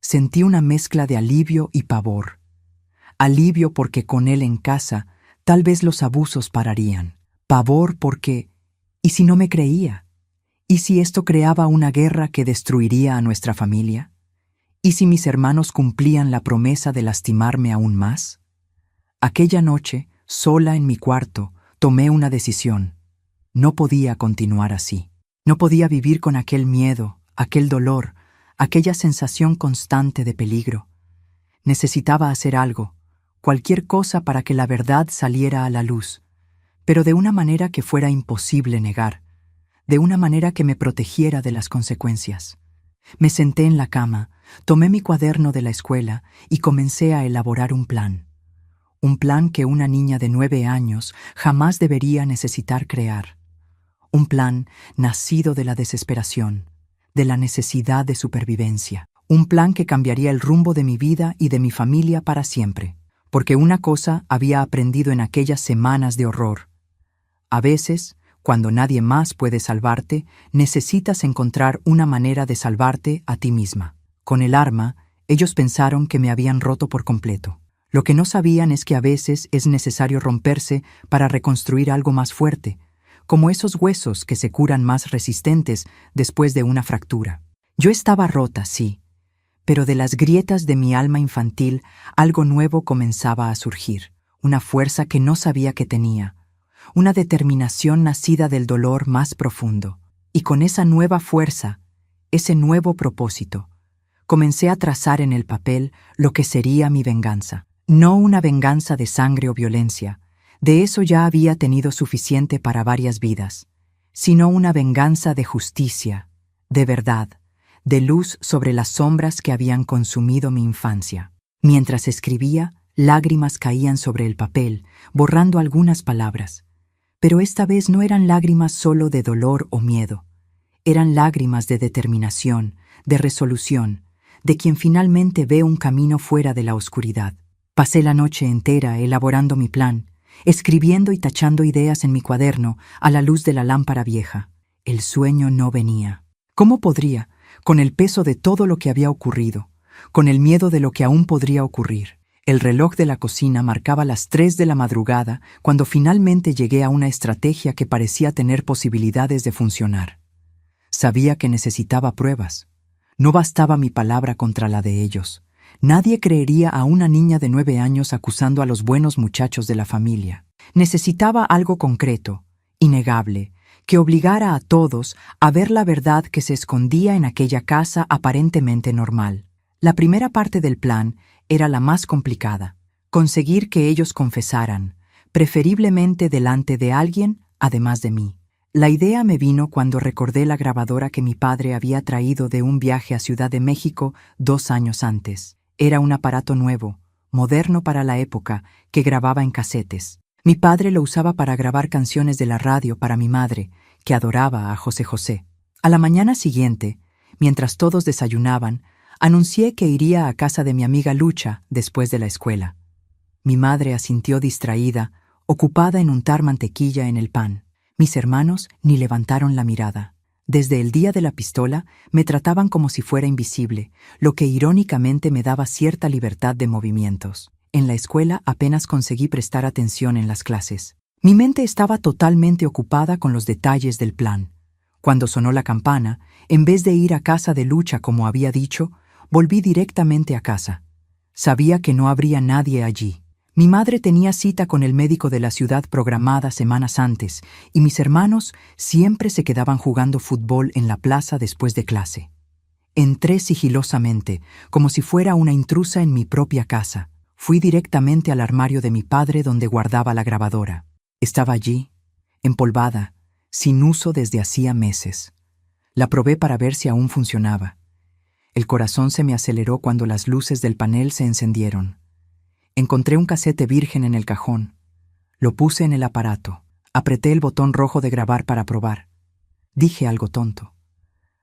Sentí una mezcla de alivio y pavor. Alivio porque con él en casa, tal vez los abusos pararían. Pavor porque, ¿y si no me creía? ¿Y si esto creaba una guerra que destruiría a nuestra familia? ¿Y si mis hermanos cumplían la promesa de lastimarme aún más? Aquella noche, sola en mi cuarto, tomé una decisión. No podía continuar así. No podía vivir con aquel miedo, aquel dolor, aquella sensación constante de peligro. Necesitaba hacer algo, cualquier cosa para que la verdad saliera a la luz, pero de una manera que fuera imposible negar, de una manera que me protegiera de las consecuencias. Me senté en la cama, tomé mi cuaderno de la escuela y comencé a elaborar un plan. Un plan que una niña de 9 años jamás debería necesitar crear. Un plan nacido de la desesperación, de la necesidad de supervivencia. Un plan que cambiaría el rumbo de mi vida y de mi familia para siempre. Porque una cosa había aprendido en aquellas semanas de horror. A veces, cuando nadie más puede salvarte, necesitas encontrar una manera de salvarte a ti misma. Con el arma, ellos pensaron que me habían roto por completo. Lo que no sabían es que a veces es necesario romperse para reconstruir algo más fuerte, como esos huesos que se curan más resistentes después de una fractura. Yo estaba rota, sí, pero de las grietas de mi alma infantil algo nuevo comenzaba a surgir, una fuerza que no sabía que tenía, una determinación nacida del dolor más profundo. Y con esa nueva fuerza, ese nuevo propósito, comencé a trazar en el papel lo que sería mi venganza. No una venganza de sangre o violencia, de eso ya había tenido suficiente para varias vidas, sino una venganza de justicia, de verdad, de luz sobre las sombras que habían consumido mi infancia. Mientras escribía, lágrimas caían sobre el papel, borrando algunas palabras. Pero esta vez no eran lágrimas solo de dolor o miedo. Eran lágrimas de determinación, de resolución, de quien finalmente ve un camino fuera de la oscuridad. Pasé la noche entera elaborando mi plan, escribiendo y tachando ideas en mi cuaderno a la luz de la lámpara vieja. El sueño no venía. ¿Cómo podría, con el peso de todo lo que había ocurrido, con el miedo de lo que aún podría ocurrir? El reloj de la cocina marcaba las 3 de la madrugada cuando finalmente llegué a una estrategia que parecía tener posibilidades de funcionar. Sabía que necesitaba pruebas. No bastaba mi palabra contra la de ellos. Nadie creería a una niña de 9 años acusando a los buenos muchachos de la familia. Necesitaba algo concreto, innegable, que obligara a todos a ver la verdad que se escondía en aquella casa aparentemente normal. La primera parte del plan era la más complicada: conseguir que ellos confesaran, preferiblemente delante de alguien además de mí. La idea me vino cuando recordé la grabadora que mi padre había traído de un viaje a Ciudad de México 2 años antes. Era un aparato nuevo, moderno para la época, que grababa en casetes. Mi padre lo usaba para grabar canciones de la radio para mi madre, que adoraba a José José. A la mañana siguiente, mientras todos desayunaban, anuncié que iría a casa de mi amiga Lucha después de la escuela. Mi madre asintió distraída, ocupada en untar mantequilla en el pan. Mis hermanos ni levantaron la mirada. Desde el día de la pistola me trataban como si fuera invisible, lo que irónicamente me daba cierta libertad de movimientos. En la escuela apenas conseguí prestar atención en las clases. Mi mente estaba totalmente ocupada con los detalles del plan. Cuando sonó la campana, en vez de ir a casa de Lucha como había dicho, volví directamente a casa. Sabía que no habría nadie allí. Mi madre tenía cita con el médico de la ciudad programada semanas antes, y mis hermanos siempre se quedaban jugando fútbol en la plaza después de clase. Entré sigilosamente, como si fuera una intrusa en mi propia casa. Fui directamente al armario de mi padre donde guardaba la grabadora. Estaba allí, empolvada, sin uso desde hacía meses. La probé para ver si aún funcionaba. El corazón se me aceleró cuando las luces del panel se encendieron. Encontré un casete virgen en el cajón. Lo puse en el aparato. Apreté el botón rojo de grabar para probar. Dije algo tonto.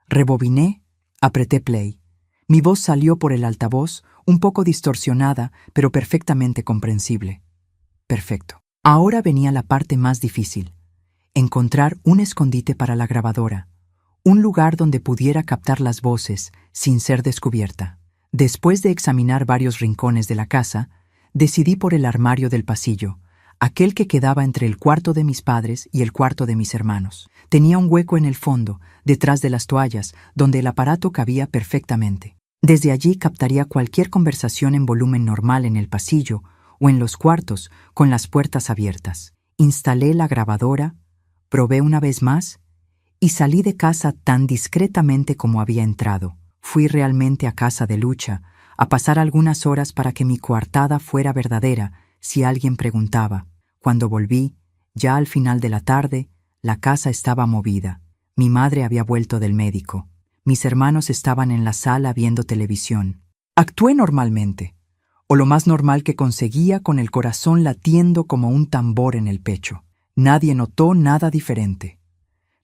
Rebobiné, apreté play. Mi voz salió por el altavoz, un poco distorsionada, pero perfectamente comprensible. Perfecto. Ahora venía la parte más difícil. Encontrar un escondite para la grabadora. Un lugar donde pudiera captar las voces sin ser descubierta. Después de examinar varios rincones de la casa, decidí por el armario del pasillo, aquel que quedaba entre el cuarto de mis padres y el cuarto de mis hermanos. Tenía un hueco en el fondo, detrás de las toallas, donde el aparato cabía perfectamente. Desde allí captaría cualquier conversación en volumen normal en el pasillo o en los cuartos con las puertas abiertas. Instalé la grabadora, probé una vez más y salí de casa tan discretamente como había entrado. Fui realmente a casa de Lucha, a pasar algunas horas para que mi coartada fuera verdadera si alguien preguntaba. Cuando volví, ya al final de la tarde, la casa estaba movida. Mi madre había vuelto del médico. Mis hermanos estaban en la sala viendo televisión. Actué normalmente, o lo más normal que conseguía, con el corazón latiendo como un tambor en el pecho. Nadie notó nada diferente.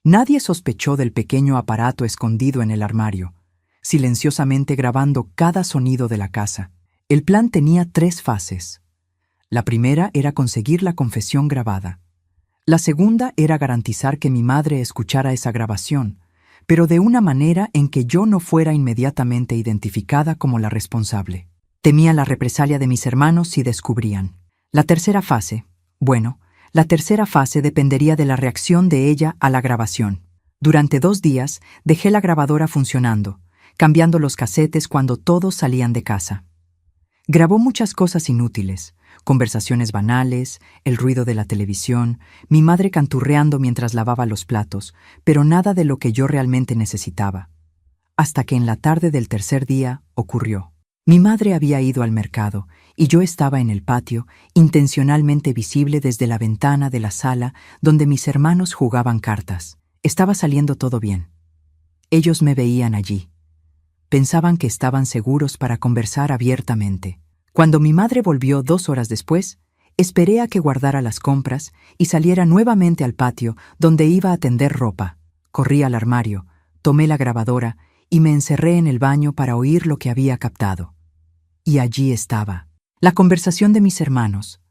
Nadie sospechó del pequeño aparato escondido en el armario, silenciosamente grabando cada sonido de la casa. El plan tenía 3 fases. La primera era conseguir la confesión grabada. La segunda era garantizar que mi madre escuchara esa grabación, pero de una manera en que yo no fuera inmediatamente identificada como la responsable. Temía la represalia de mis hermanos si descubrían. La tercera fase dependería de la reacción de ella a la grabación. Durante 2 días dejé la grabadora funcionando, cambiando los casetes cuando todos salían de casa. Grabó muchas cosas inútiles: conversaciones banales, el ruido de la televisión, mi madre canturreando mientras lavaba los platos, pero nada de lo que yo realmente necesitaba. Hasta que en la tarde del tercer día ocurrió. Mi madre había ido al mercado y yo estaba en el patio, intencionalmente visible desde la ventana de la sala donde mis hermanos jugaban cartas. Estaba saliendo todo bien. Ellos me veían allí. Pensaban que estaban seguros para conversar abiertamente. Cuando mi madre volvió 2 horas después, esperé a que guardara las compras y saliera nuevamente al patio donde iba a tender ropa. Corrí al armario, tomé la grabadora y me encerré en el baño para oír lo que había captado. Y allí estaba, la conversación de mis hermanos,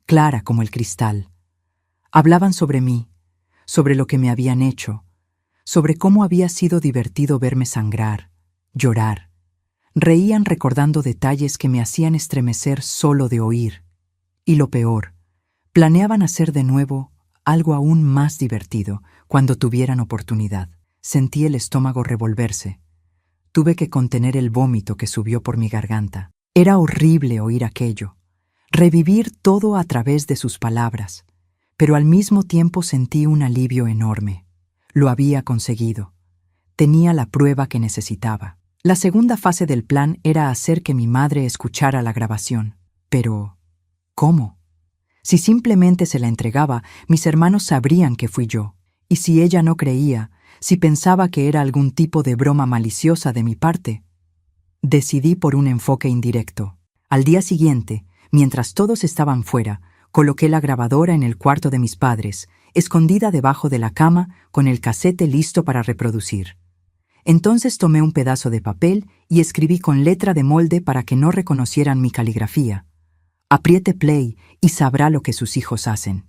clara como el cristal. Hablaban sobre mí, sobre lo que me habían hecho, sobre cómo había sido divertido verme sangrar, llorar. Reían recordando detalles que me hacían estremecer solo de oír. Y lo peor, planeaban hacer de nuevo algo aún más divertido cuando tuvieran oportunidad. Sentí el estómago revolverse. Tuve que contener el vómito que subió por mi garganta. Era horrible oír aquello, revivir todo a través de sus palabras, pero al mismo tiempo sentí un alivio enorme. Lo había conseguido. Tenía la prueba que necesitaba. La segunda fase del plan era hacer que mi madre escuchara la grabación. Pero, ¿cómo? Si simplemente se la entregaba, mis hermanos sabrían que fui yo. Y si ella no creía, si pensaba que era algún tipo de broma maliciosa de mi parte, decidí por un enfoque indirecto. Al día siguiente, mientras todos estaban fuera, coloqué la grabadora en el cuarto de mis padres, escondida debajo de la cama, con el casete listo para reproducir. Entonces tomé un pedazo de papel y escribí con letra de molde para que no reconocieran mi caligrafía. Apriete play y sabrá lo que sus hijos hacen.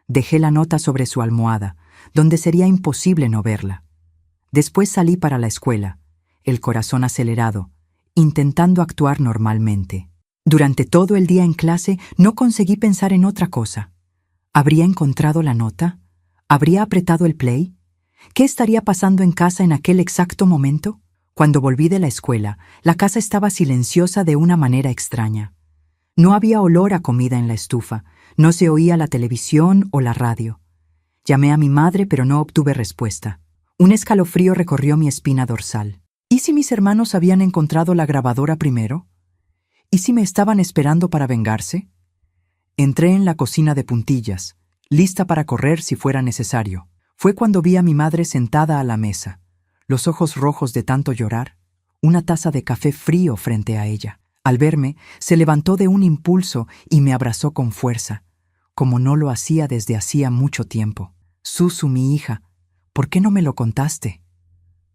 Dejé la nota sobre su almohada, donde sería imposible no verla. Después salí para la escuela, el corazón acelerado, intentando actuar normalmente. Durante todo el día en clase no conseguí pensar en otra cosa. ¿Habría encontrado la nota? ¿Habría apretado el play? ¿Qué estaría pasando en casa en aquel exacto momento? Cuando volví de la escuela, la casa estaba silenciosa de una manera extraña. No había olor a comida en la estufa, no se oía la televisión o la radio. Llamé a mi madre, pero no obtuve respuesta. Un escalofrío recorrió mi espina dorsal. ¿Y si mis hermanos habían encontrado la grabadora primero? ¿Y si me estaban esperando para vengarse? Entré en la cocina de puntillas, lista para correr si fuera necesario. Fue cuando vi a mi madre sentada a la mesa, los ojos rojos de tanto llorar, una taza de café frío frente a ella. Al verme, se levantó de un impulso y me abrazó con fuerza, como no lo hacía desde hacía mucho tiempo. «Susu, mi hija, ¿por qué no me lo contaste?»,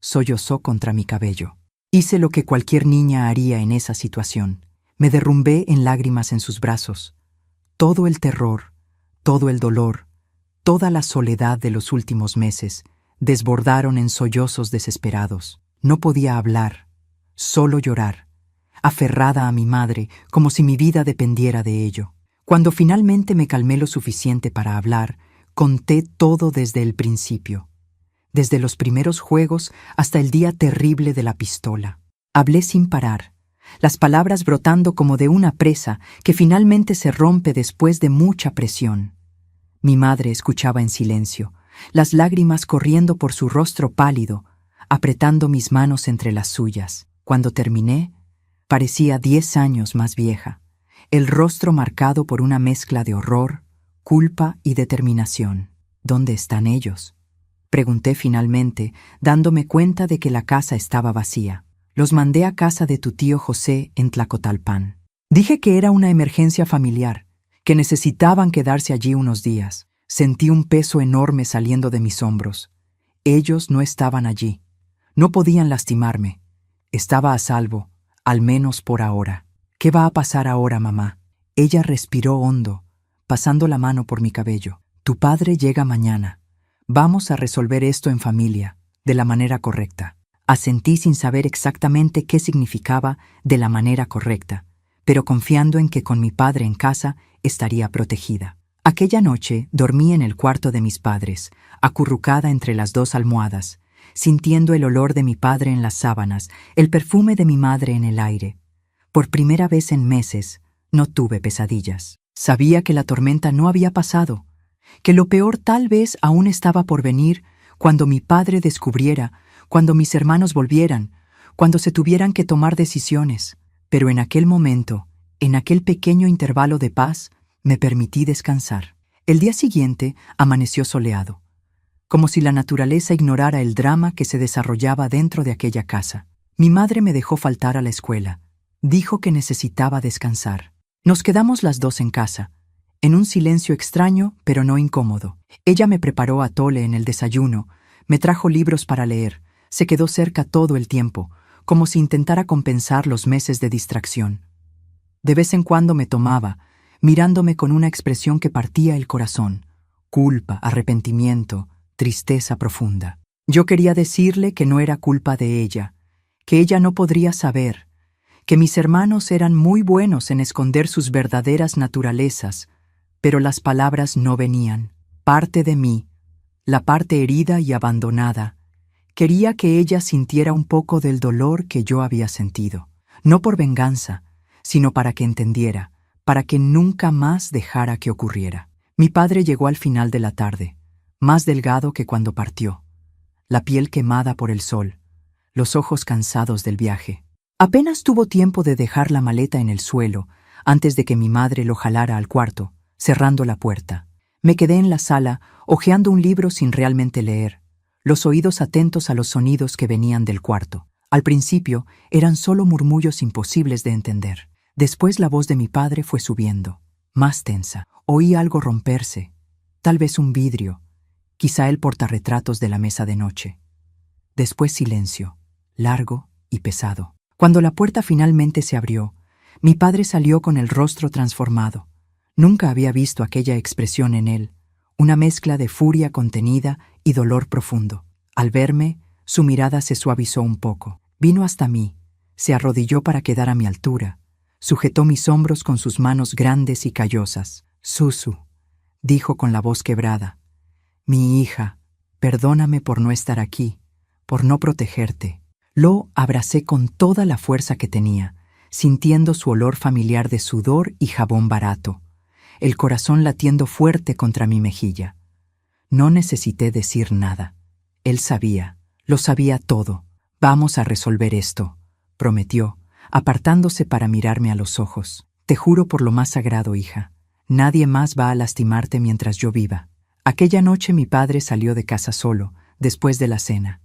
sollozó contra mi cabello. Hice lo que cualquier niña haría en esa situación. Me derrumbé en lágrimas en sus brazos. Todo el terror, todo el dolor, toda la soledad de los últimos meses desbordaron en sollozos desesperados. No podía hablar, solo llorar, aferrada a mi madre como si mi vida dependiera de ello. Cuando finalmente me calmé lo suficiente para hablar, conté todo desde el principio. Desde los primeros juegos hasta el día terrible de la pistola. Hablé sin parar, las palabras brotando como de una presa que finalmente se rompe después de mucha presión. Mi madre escuchaba en silencio, las lágrimas corriendo por su rostro pálido, apretando mis manos entre las suyas. Cuando terminé, Parecía 10 años más vieja, el rostro marcado por una mezcla de horror, culpa y determinación. ¿Dónde están ellos?, pregunté finalmente, dándome cuenta de que la casa estaba vacía. Los mandé a casa de tu tío José en Tlacotalpan. Dije que era una emergencia familiar, que necesitaban quedarse allí unos días. Sentí un peso enorme saliendo de mis hombros. Ellos no estaban allí. No podían lastimarme. Estaba a salvo, al menos por ahora. ¿Qué va a pasar ahora, mamá? Ella respiró hondo, pasando la mano por mi cabello. Tu padre llega mañana. Vamos a resolver esto en familia, de la manera correcta. Asentí sin saber exactamente qué significaba de la manera correcta, pero confiando en que con mi padre en casa estaría protegida. Aquella noche dormí en el cuarto de mis padres, acurrucada entre las 2 almohadas, sintiendo el olor de mi padre en las sábanas, el perfume de mi madre en el aire. Por primera vez en meses, no tuve pesadillas. Sabía que la tormenta no había pasado, que lo peor tal vez aún estaba por venir cuando mi padre descubriera, cuando mis hermanos volvieran, cuando se tuvieran que tomar decisiones. Pero en aquel momento, en aquel pequeño intervalo de paz, me permití descansar. El día siguiente amaneció soleado, como si la naturaleza ignorara el drama que se desarrollaba dentro de aquella casa. Mi madre me dejó faltar a la escuela. Dijo que necesitaba descansar. Nos quedamos las 2 en casa, en un silencio extraño pero no incómodo. Ella me preparó atole en el desayuno, me trajo libros para leer, se quedó cerca todo el tiempo, como si intentara compensar los meses de distracción. De vez en cuando me tomaba, mirándome con una expresión que partía el corazón: culpa, arrepentimiento, tristeza profunda. Yo quería decirle que no era culpa de ella, que ella no podría saber, que mis hermanos eran muy buenos en esconder sus verdaderas naturalezas, pero las palabras no venían. Parte de mí, la parte herida y abandonada, quería que ella sintiera un poco del dolor que yo había sentido, no por venganza, sino para que entendiera, para que nunca más dejara que ocurriera. Mi padre llegó al final de la tarde, más delgado que cuando partió, la piel quemada por el sol, los ojos cansados del viaje. Apenas tuvo tiempo de dejar la maleta en el suelo antes de que mi madre lo jalara al cuarto, cerrando la puerta. Me quedé en la sala, hojeando un libro sin realmente leer, los oídos atentos a los sonidos que venían del cuarto. Al principio eran solo murmullos imposibles de entender. Después la voz de mi padre fue subiendo, más tensa. Oí algo romperse, tal vez un vidrio, quizá el portarretratos de la mesa de noche. Después silencio, largo y pesado. Cuando la puerta finalmente se abrió, mi padre salió con el rostro transformado. Nunca había visto aquella expresión en él, una mezcla de furia contenida y dolor profundo. Al verme, su mirada se suavizó un poco. Vino hasta mí, se arrodilló para quedar a mi altura, sujetó mis hombros con sus manos grandes y callosas. «Susu», dijo con la voz quebrada, «mi hija, perdóname por no estar aquí, por no protegerte». Lo abracé con toda la fuerza que tenía, sintiendo su olor familiar de sudor y jabón barato, el corazón latiendo fuerte contra mi mejilla. No necesité decir nada. Él sabía, lo sabía todo. «Vamos a resolver esto», prometió, apartándose para mirarme a los ojos. «Te juro por lo más sagrado, hija, nadie más va a lastimarte mientras yo viva». Aquella noche mi padre salió de casa solo, después de la cena.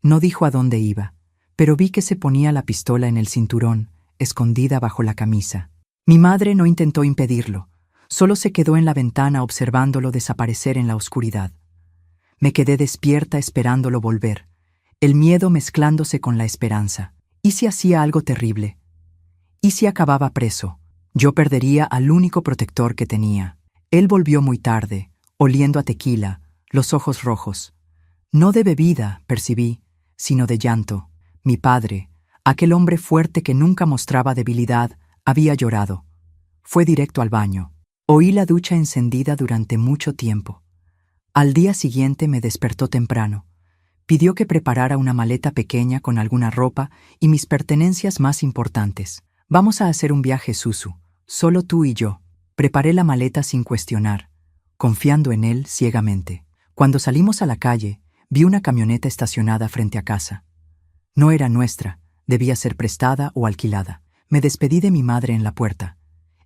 No dijo a dónde iba, pero vi que se ponía la pistola en el cinturón, escondida bajo la camisa. Mi madre no intentó impedirlo, solo se quedó en la ventana observándolo desaparecer en la oscuridad. Me quedé despierta esperándolo volver, el miedo mezclándose con la esperanza. ¿Y si hacía algo terrible? ¿Y si acababa preso? Yo perdería al único protector que tenía. Él volvió muy tarde, oliendo a tequila, los ojos rojos. No de bebida, percibí, sino de llanto. Mi padre, aquel hombre fuerte que nunca mostraba debilidad, había llorado. Fue directo al baño. Oí la ducha encendida durante mucho tiempo. Al día siguiente me despertó temprano. Pidió que preparara una maleta pequeña con alguna ropa y mis pertenencias más importantes. «Vamos a hacer un viaje, Susu, solo tú y yo». Preparé la maleta sin cuestionar, confiando en él ciegamente. Cuando salimos a la calle, vi una camioneta estacionada frente a casa. No era nuestra, debía ser prestada o alquilada. Me despedí de mi madre en la puerta.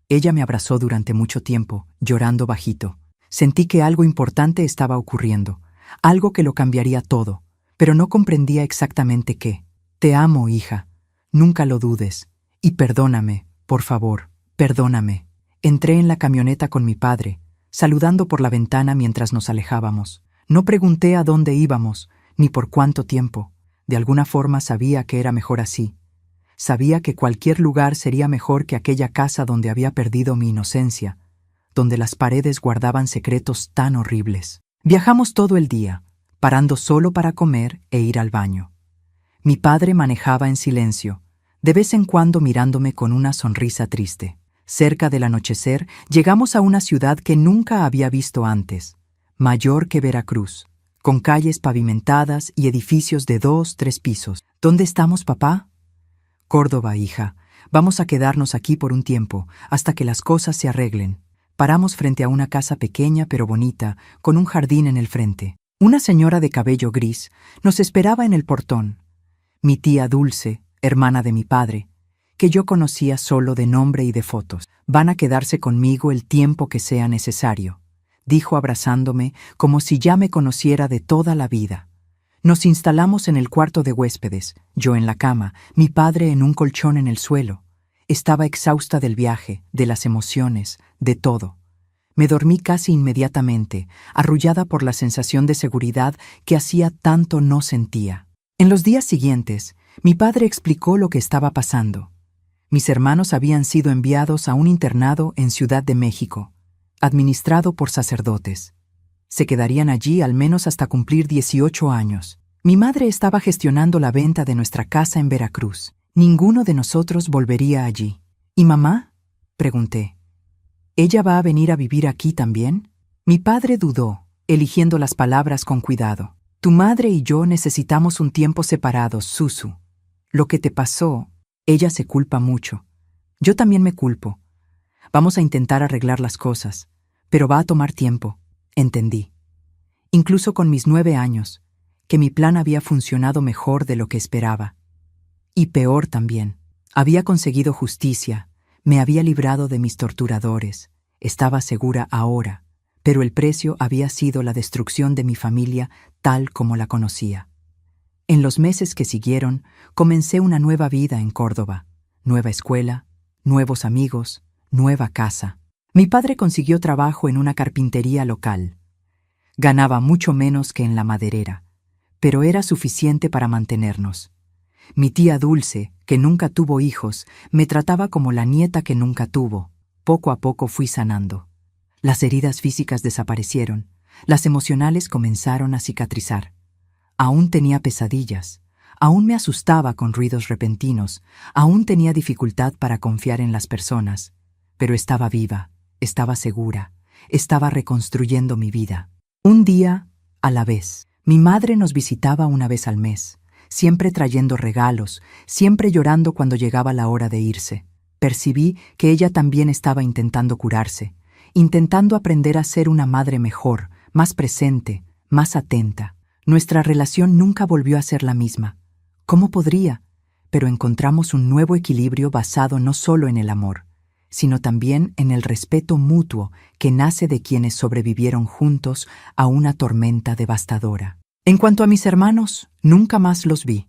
Ella me abrazó durante mucho tiempo, llorando bajito. Sentí que algo importante estaba ocurriendo, algo que lo cambiaría todo, pero no comprendía exactamente qué. Te amo, hija. Nunca lo dudes. Y perdóname, por favor, perdóname. Entré en la camioneta con mi padre, saludando por la ventana mientras nos alejábamos. No pregunté a dónde íbamos, ni por cuánto tiempo. De alguna forma sabía que era mejor así. Sabía que cualquier lugar sería mejor que aquella casa donde había perdido mi inocencia, donde las paredes guardaban secretos tan horribles. Viajamos todo el día, parando solo para comer e ir al baño. Mi padre manejaba en silencio, de vez en cuando mirándome con una sonrisa triste. Cerca del anochecer, llegamos a una ciudad que nunca había visto antes, mayor que Veracruz, con calles pavimentadas y edificios de 2, 3 pisos. ¿Dónde estamos, papá? Córdoba, hija. Vamos a quedarnos aquí por un tiempo, hasta que las cosas se arreglen. Paramos frente a una casa pequeña pero bonita, con un jardín en el frente. Una señora de cabello gris nos esperaba en el portón. Mi tía Dulce, hermana de mi padre, que yo conocía solo de nombre y de fotos. Van a quedarse conmigo el tiempo que sea necesario, dijo abrazándome como si ya me conociera de toda la vida. Nos instalamos en el cuarto de huéspedes, yo en la cama, mi padre en un colchón en el suelo. Estaba exhausta del viaje, de las emociones, de todo. Me dormí casi inmediatamente, arrullada por la sensación de seguridad que hacía tanto no sentía. En los días siguientes, mi padre explicó lo que estaba pasando. Mis hermanos habían sido enviados a un internado en Ciudad de México, administrado por sacerdotes. Se quedarían allí al menos hasta cumplir 18 años. Mi madre estaba gestionando la venta de nuestra casa en Veracruz. Ninguno de nosotros volvería allí. ¿Y mamá?, pregunté. ¿Ella va a venir a vivir aquí también? Mi padre dudó, eligiendo las palabras con cuidado. Tu madre y yo necesitamos un tiempo separados, Susu. Lo que te pasó, ella se culpa mucho. Yo también me culpo. Vamos a intentar arreglar las cosas, pero va a tomar tiempo. Entendí, incluso con mis 9 años, que mi plan había funcionado mejor de lo que esperaba. Y peor también. Había conseguido justicia, me había librado de mis torturadores, estaba segura ahora, pero el precio había sido la destrucción de mi familia tal como la conocía. En los meses que siguieron, comencé una nueva vida en Córdoba, nueva escuela, nuevos amigos, nueva casa. Mi padre consiguió trabajo en una carpintería local. Ganaba mucho menos que en la maderera, pero era suficiente para mantenernos. Mi tía Dulce, que nunca tuvo hijos, me trataba como la nieta que nunca tuvo. Poco a poco fui sanando. Las heridas físicas desaparecieron, las emocionales comenzaron a cicatrizar. Aún tenía pesadillas, aún me asustaba con ruidos repentinos, aún tenía dificultad para confiar en las personas, pero estaba viva. Estaba segura, estaba reconstruyendo mi vida. Un día a la vez. Mi madre nos visitaba una vez al mes, siempre trayendo regalos, siempre llorando cuando llegaba la hora de irse. Percibí que ella también estaba intentando curarse, intentando aprender a ser una madre mejor, más presente, más atenta. Nuestra relación nunca volvió a ser la misma. ¿Cómo podría? Pero encontramos un nuevo equilibrio basado no solo en el amor, sino también en el respeto mutuo que nace de quienes sobrevivieron juntos a una tormenta devastadora. En cuanto a mis hermanos, nunca más los vi.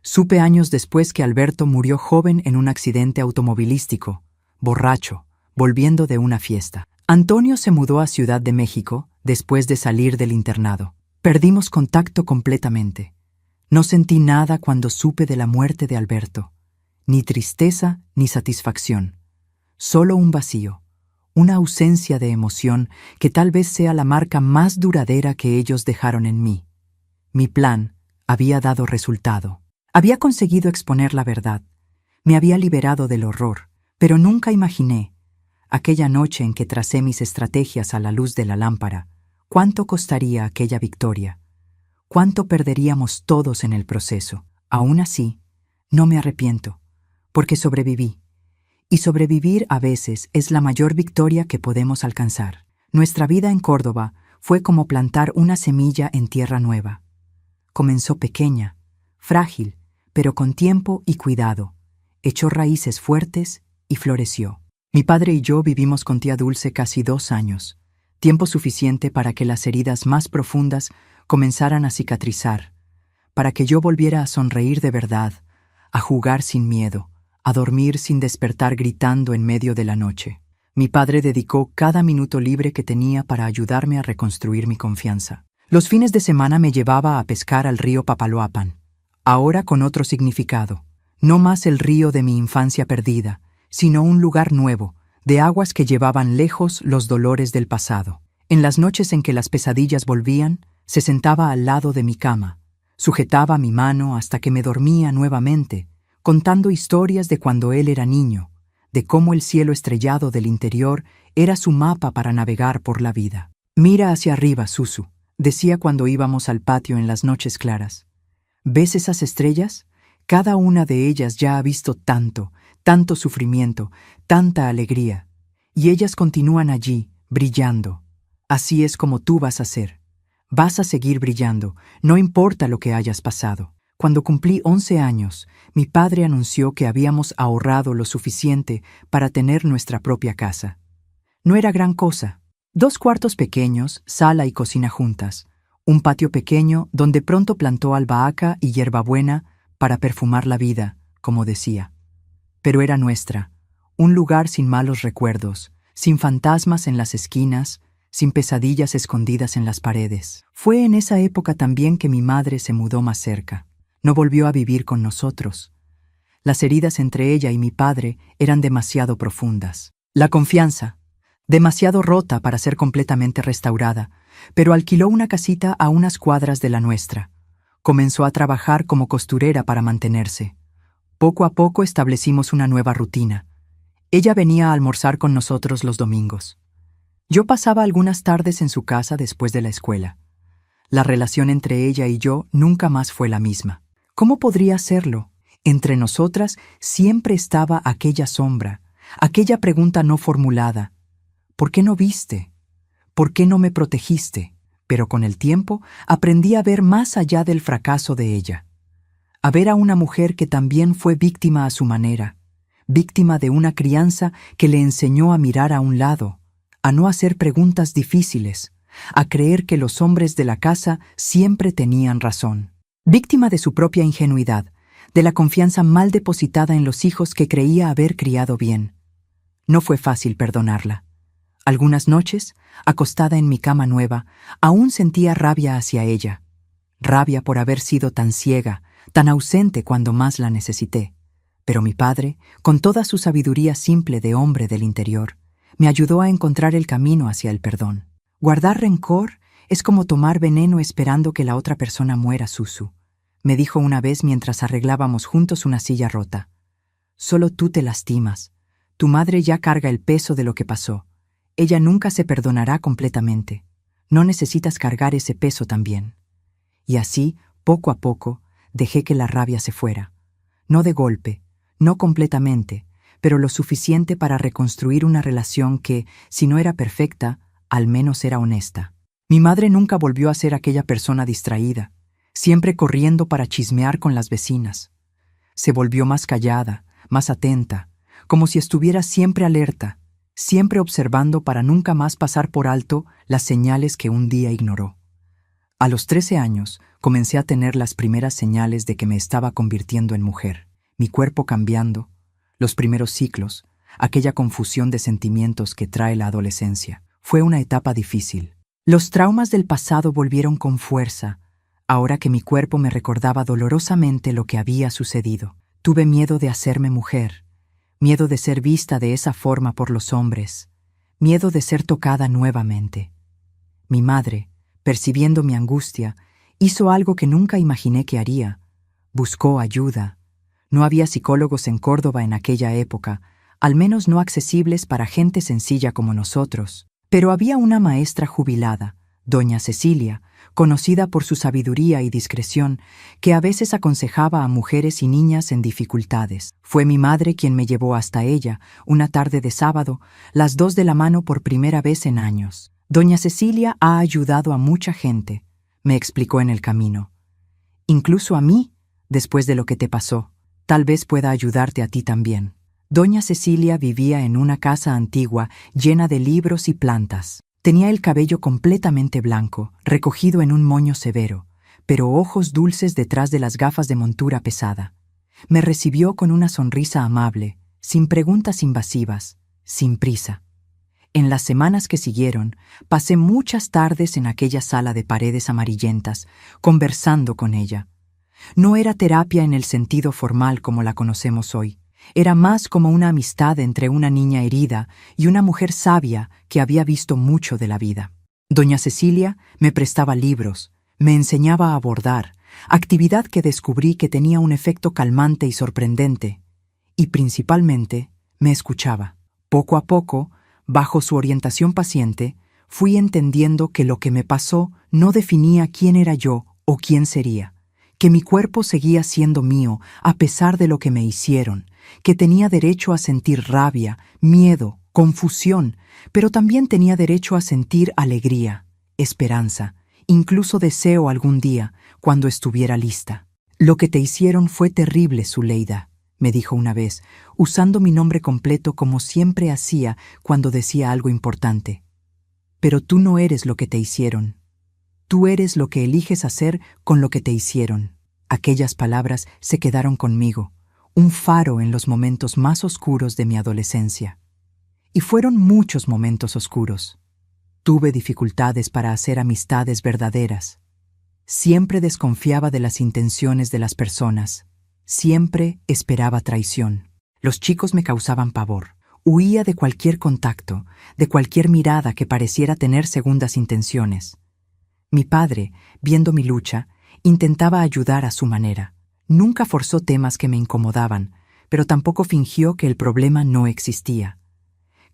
Supe años después que Alberto murió joven en un accidente automovilístico, borracho, volviendo de una fiesta. Antonio se mudó a Ciudad de México después de salir del internado. Perdimos contacto completamente. No sentí nada cuando supe de la muerte de Alberto, ni tristeza ni satisfacción. Solo un vacío, una ausencia de emoción que tal vez sea la marca más duradera que ellos dejaron en mí. Mi plan había dado resultado. Había conseguido exponer la verdad. Me había liberado del horror, pero nunca imaginé, aquella noche en que tracé mis estrategias a la luz de la lámpara, cuánto costaría aquella victoria, cuánto perderíamos todos en el proceso. Aún así, no me arrepiento, porque sobreviví. Y sobrevivir a veces es la mayor victoria que podemos alcanzar. Nuestra vida en Córdoba fue como plantar una semilla en tierra nueva. Comenzó pequeña, frágil, pero con tiempo y cuidado, echó raíces fuertes y floreció. Mi padre y yo vivimos con tía Dulce casi 2 años, tiempo suficiente para que las heridas más profundas comenzaran a cicatrizar, para que yo volviera a sonreír de verdad, a jugar sin miedo, a dormir sin despertar gritando en medio de la noche. Mi padre dedicó cada minuto libre que tenía para ayudarme a reconstruir mi confianza. Los fines de semana me llevaba a pescar al río Papaloapan, ahora con otro significado. No más el río de mi infancia perdida, sino un lugar nuevo, de aguas que llevaban lejos los dolores del pasado. En las noches en que las pesadillas volvían, se sentaba al lado de mi cama, sujetaba mi mano hasta que me dormía nuevamente, contando historias de cuando él era niño, de cómo el cielo estrellado del interior era su mapa para navegar por la vida. «Mira hacia arriba, Susu», decía cuando íbamos al patio en las noches claras. «¿Ves esas estrellas? Cada una de ellas ya ha visto tanto, tanto sufrimiento, tanta alegría. Y ellas continúan allí, brillando. Así es como tú vas a ser. Vas a seguir brillando, no importa lo que hayas pasado». Cuando cumplí 11 años, mi padre anunció que habíamos ahorrado lo suficiente para tener nuestra propia casa. No era gran cosa. 2 cuartos pequeños, sala y cocina juntas. Un patio pequeño donde pronto plantó albahaca y hierbabuena para perfumar la vida, como decía. Pero era nuestra, un lugar sin malos recuerdos, sin fantasmas en las esquinas, sin pesadillas escondidas en las paredes. Fue en esa época también que mi madre se mudó más cerca. No volvió a vivir con nosotros. Las heridas entre ella y mi padre eran demasiado profundas. La confianza, demasiado rota para ser completamente restaurada, pero alquiló una casita a unas cuadras de la nuestra. Comenzó a trabajar como costurera para mantenerse. Poco a poco establecimos una nueva rutina. Ella venía a almorzar con nosotros los domingos. Yo pasaba algunas tardes en su casa después de la escuela. La relación entre ella y yo nunca más fue la misma. ¿Cómo podría serlo? Entre nosotras siempre estaba aquella sombra, aquella pregunta no formulada. ¿Por qué no viste? ¿Por qué no me protegiste? Pero con el tiempo aprendí a ver más allá del fracaso de ella. A ver a una mujer que también fue víctima a su manera, víctima de una crianza que le enseñó a mirar a un lado, a no hacer preguntas difíciles, a creer que los hombres de la casa siempre tenían razón. Víctima de su propia ingenuidad, de la confianza mal depositada en los hijos que creía haber criado bien. No fue fácil perdonarla. Algunas noches, acostada en mi cama nueva, aún sentía rabia hacia ella. Rabia por haber sido tan ciega, tan ausente cuando más la necesité. Pero mi padre, con toda su sabiduría simple de hombre del interior, me ayudó a encontrar el camino hacia el perdón. Guardar rencor es como tomar veneno esperando que la otra persona muera, Susu, me dijo una vez mientras arreglábamos juntos una silla rota. Solo tú te lastimas. Tu madre ya carga el peso de lo que pasó. Ella nunca se perdonará completamente. No necesitas cargar ese peso también. Y así, poco a poco, dejé que la rabia se fuera. No de golpe, no completamente, pero lo suficiente para reconstruir una relación que, si no era perfecta, al menos era honesta. Mi madre nunca volvió a ser aquella persona distraída, siempre corriendo para chismear con las vecinas. Se volvió más callada, más atenta, como si estuviera siempre alerta, siempre observando para nunca más pasar por alto las señales que un día ignoró. A los 13 años comencé a tener las primeras señales de que me estaba convirtiendo en mujer, mi cuerpo cambiando, los primeros ciclos, aquella confusión de sentimientos que trae la adolescencia. Fue una etapa difícil. Los traumas del pasado volvieron con fuerza, ahora que mi cuerpo me recordaba dolorosamente lo que había sucedido. Tuve miedo de hacerme mujer, miedo de ser vista de esa forma por los hombres, miedo de ser tocada nuevamente. Mi madre, percibiendo mi angustia, hizo algo que nunca imaginé que haría. Buscó ayuda. No había psicólogos en Córdoba en aquella época, al menos no accesibles para gente sencilla como nosotros. Pero había una maestra jubilada, doña Cecilia, conocida por su sabiduría y discreción, que a veces aconsejaba a mujeres y niñas en dificultades. Fue mi madre quien me llevó hasta ella, una tarde de sábado, las 2 de la mano por primera vez en años. Doña Cecilia ha ayudado a mucha gente, me explicó en el camino. Incluso a mí, después de lo que te pasó. Tal vez pueda ayudarte a ti también. Doña Cecilia vivía en una casa antigua llena de libros y plantas. Tenía el cabello completamente blanco, recogido en un moño severo, pero ojos dulces detrás de las gafas de montura pesada. Me recibió con una sonrisa amable, sin preguntas invasivas, sin prisa. En las semanas que siguieron, pasé muchas tardes en aquella sala de paredes amarillentas, conversando con ella. No era terapia en el sentido formal como la conocemos hoy. Era más como una amistad entre una niña herida y una mujer sabia que había visto mucho de la vida. Doña Cecilia me prestaba libros, me enseñaba a bordar, actividad que descubrí que tenía un efecto calmante y sorprendente, y principalmente me escuchaba. Poco a poco, bajo su orientación paciente, fui entendiendo que lo que me pasó no definía quién era yo o quién sería, que mi cuerpo seguía siendo mío a pesar de lo que me hicieron, que tenía derecho a sentir rabia, miedo, confusión, pero también tenía derecho a sentir alegría, esperanza, incluso deseo algún día, cuando estuviera lista. Lo que te hicieron fue terrible, Zuleida, me dijo una vez, usando mi nombre completo como siempre hacía cuando decía algo importante. Pero tú no eres lo que te hicieron. Tú eres lo que eliges hacer con lo que te hicieron. Aquellas palabras se quedaron conmigo, un faro en los momentos más oscuros de mi adolescencia. Y fueron muchos momentos oscuros. Tuve dificultades para hacer amistades verdaderas. Siempre desconfiaba de las intenciones de las personas. Siempre esperaba traición. Los chicos me causaban pavor. Huía de cualquier contacto, de cualquier mirada que pareciera tener segundas intenciones. Mi padre, viendo mi lucha, intentaba ayudar a su manera. Nunca forzó temas que me incomodaban, pero tampoco fingió que el problema no existía.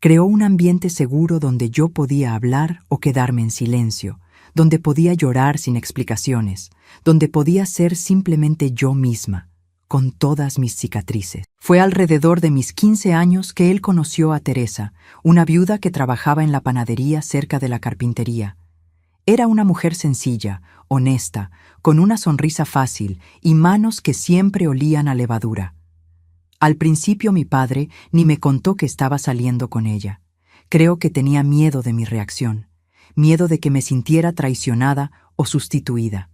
Creó un ambiente seguro donde yo podía hablar o quedarme en silencio, donde podía llorar sin explicaciones, donde podía ser simplemente yo misma, con todas mis cicatrices. Fue alrededor de mis 15 años que él conoció a Teresa, una viuda que trabajaba en la panadería cerca de la carpintería. Era una mujer sencilla, honesta, con una sonrisa fácil y manos que siempre olían a levadura. Al principio mi padre ni me contó que estaba saliendo con ella. Creo que tenía miedo de mi reacción, miedo de que me sintiera traicionada o sustituida.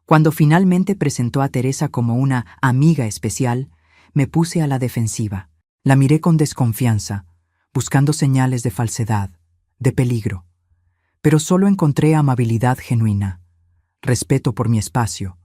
Cuando finalmente presentó a Teresa como una amiga especial, me puse a la defensiva. La miré con desconfianza, buscando señales de falsedad, de peligro. Pero solo encontré amabilidad genuina, respeto por mi espacio,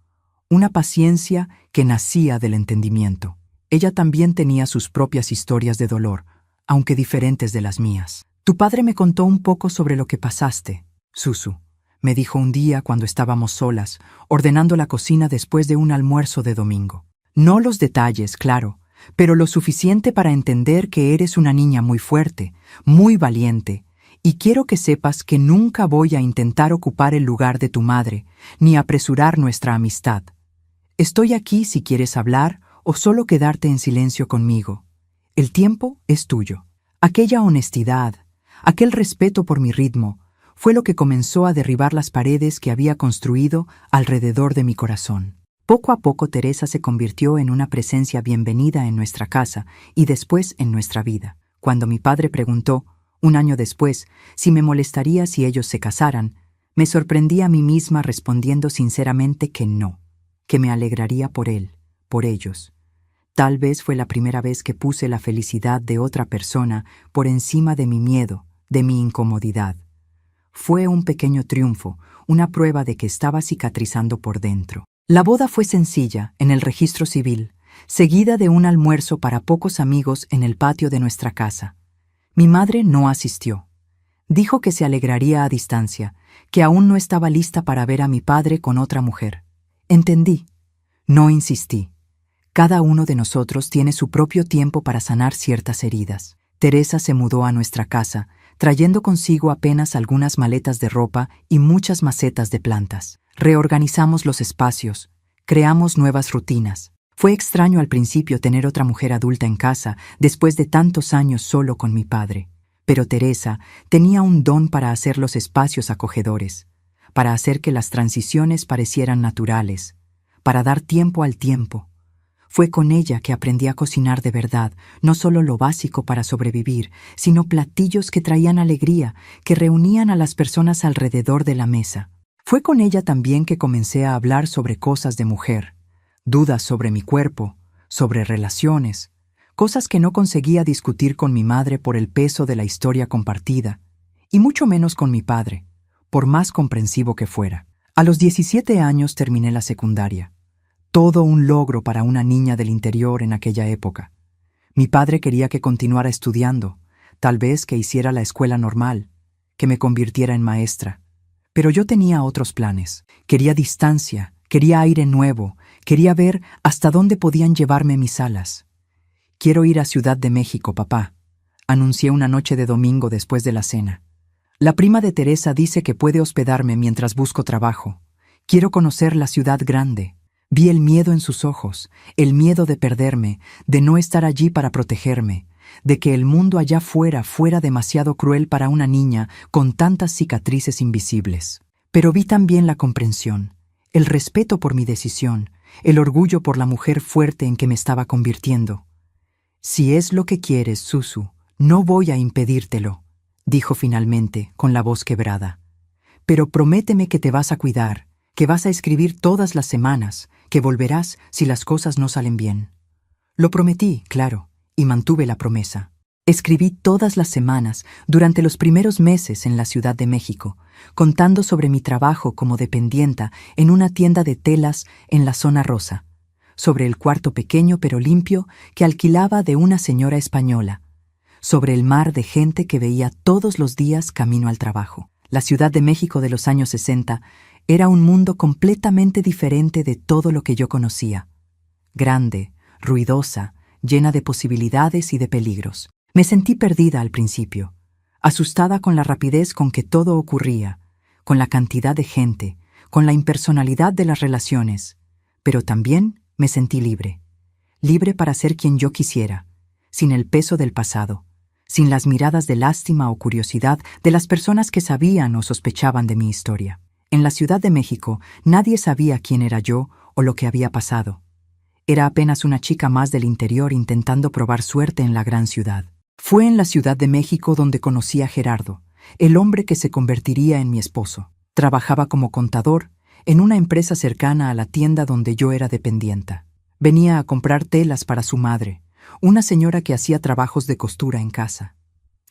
una paciencia que nacía del entendimiento. Ella también tenía sus propias historias de dolor, aunque diferentes de las mías. Tu padre me contó un poco sobre lo que pasaste, Susu, me dijo un día cuando estábamos solas, ordenando la cocina después de un almuerzo de domingo. No los detalles, claro, pero lo suficiente para entender que eres una niña muy fuerte, muy valiente, y quiero que sepas que nunca voy a intentar ocupar el lugar de tu madre, ni apresurar nuestra amistad. Estoy aquí si quieres hablar o solo quedarte en silencio conmigo. El tiempo es tuyo. Aquella honestidad, aquel respeto por mi ritmo, fue lo que comenzó a derribar las paredes que había construido alrededor de mi corazón. Poco a poco Teresa se convirtió en una presencia bienvenida en nuestra casa y después en nuestra vida. Cuando mi padre preguntó, un año después, si me molestaría si ellos se casaran, me sorprendí a mí misma respondiendo sinceramente que no, que me alegraría por él, por ellos. Tal vez fue la primera vez que puse la felicidad de otra persona por encima de mi miedo, de mi incomodidad. Fue un pequeño triunfo, una prueba de que estaba cicatrizando por dentro. La boda fue sencilla, en el registro civil, seguida de un almuerzo para pocos amigos en el patio de nuestra casa. Mi madre no asistió. Dijo que se alegraría a distancia, que aún no estaba lista para ver a mi padre con otra mujer. Entendí. No insistí. Cada uno de nosotros tiene su propio tiempo para sanar ciertas heridas. Teresa se mudó a nuestra casa, trayendo consigo apenas algunas maletas de ropa y muchas macetas de plantas. Reorganizamos los espacios, creamos nuevas rutinas. Fue extraño al principio tener otra mujer adulta en casa después de tantos años solo con mi padre. Pero Teresa tenía un don para hacer los espacios acogedores, para hacer que las transiciones parecieran naturales, para dar tiempo al tiempo. Fue con ella que aprendí a cocinar de verdad, no solo lo básico para sobrevivir, sino platillos que traían alegría, que reunían a las personas alrededor de la mesa. Fue con ella también que comencé a hablar sobre cosas de mujer, dudas sobre mi cuerpo, sobre relaciones, cosas que no conseguía discutir con mi madre por el peso de la historia compartida, y mucho menos con mi padre, por más comprensivo que fuera. A los 17 años terminé la secundaria. Todo un logro para una niña del interior en aquella época. Mi padre quería que continuara estudiando, tal vez que hiciera la escuela normal, que me convirtiera en maestra. Pero yo tenía otros planes. Quería distancia, quería aire nuevo, quería ver hasta dónde podían llevarme mis alas. «Quiero ir a Ciudad de México, papá», anuncié una noche de domingo después de la cena. «La prima de Teresa dice que puede hospedarme mientras busco trabajo. Quiero conocer la ciudad grande». Vi el miedo en sus ojos, el miedo de perderme, de no estar allí para protegerme, de que el mundo allá fuera fuera demasiado cruel para una niña con tantas cicatrices invisibles. Pero vi también la comprensión, el respeto por mi decisión, el orgullo por la mujer fuerte en que me estaba convirtiendo. «Si es lo que quieres, Susu, no voy a impedírtelo», dijo finalmente, con la voz quebrada. «Pero prométeme que te vas a cuidar, que vas a escribir todas las semanas, que volverás si las cosas no salen bien». Lo prometí, claro, y mantuve la promesa. Escribí todas las semanas durante los primeros meses en la Ciudad de México, contando sobre mi trabajo como dependienta en una tienda de telas en la zona rosa, sobre el cuarto pequeño pero limpio que alquilaba de una señora española, sobre el mar de gente que veía todos los días camino al trabajo. La Ciudad de México de los años 60 era un mundo completamente diferente de todo lo que yo conocía. Grande, ruidosa, llena de posibilidades y de peligros. Me sentí perdida al principio, asustada con la rapidez con que todo ocurría, con la cantidad de gente, con la impersonalidad de las relaciones, pero también me sentí libre. Libre para ser quien yo quisiera, sin el peso del pasado, sin las miradas de lástima o curiosidad de las personas que sabían o sospechaban de mi historia. En la Ciudad de México nadie sabía quién era yo o lo que había pasado. Era apenas una chica más del interior intentando probar suerte en la gran ciudad. Fue en la Ciudad de México donde conocí a Gerardo, el hombre que se convertiría en mi esposo. Trabajaba como contador en una empresa cercana a la tienda donde yo era dependienta. Venía a comprar telas para su madre, una señora que hacía trabajos de costura en casa.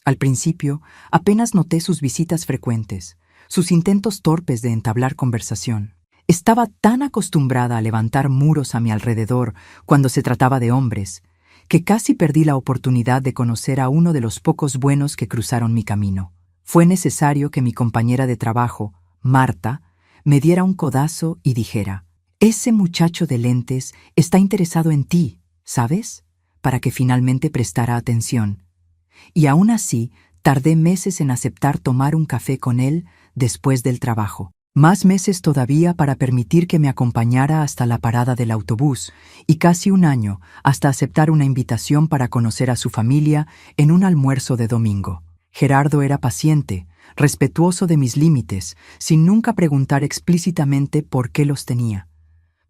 Al principio, apenas noté sus visitas frecuentes, sus intentos torpes de entablar conversación. Estaba tan acostumbrada a levantar muros a mi alrededor cuando se trataba de hombres, que casi perdí la oportunidad de conocer a uno de los pocos buenos que cruzaron mi camino. Fue necesario que mi compañera de trabajo, Marta, me diera un codazo y dijera: «Ese muchacho de lentes está interesado en ti, ¿sabes?», para que finalmente prestara atención. Y aún así, tardé meses en aceptar tomar un café con él después del trabajo. Más meses todavía para permitir que me acompañara hasta la parada del autobús, y casi un año hasta aceptar una invitación para conocer a su familia en un almuerzo de domingo. Gerardo era paciente, respetuoso de mis límites, sin nunca preguntar explícitamente por qué los tenía.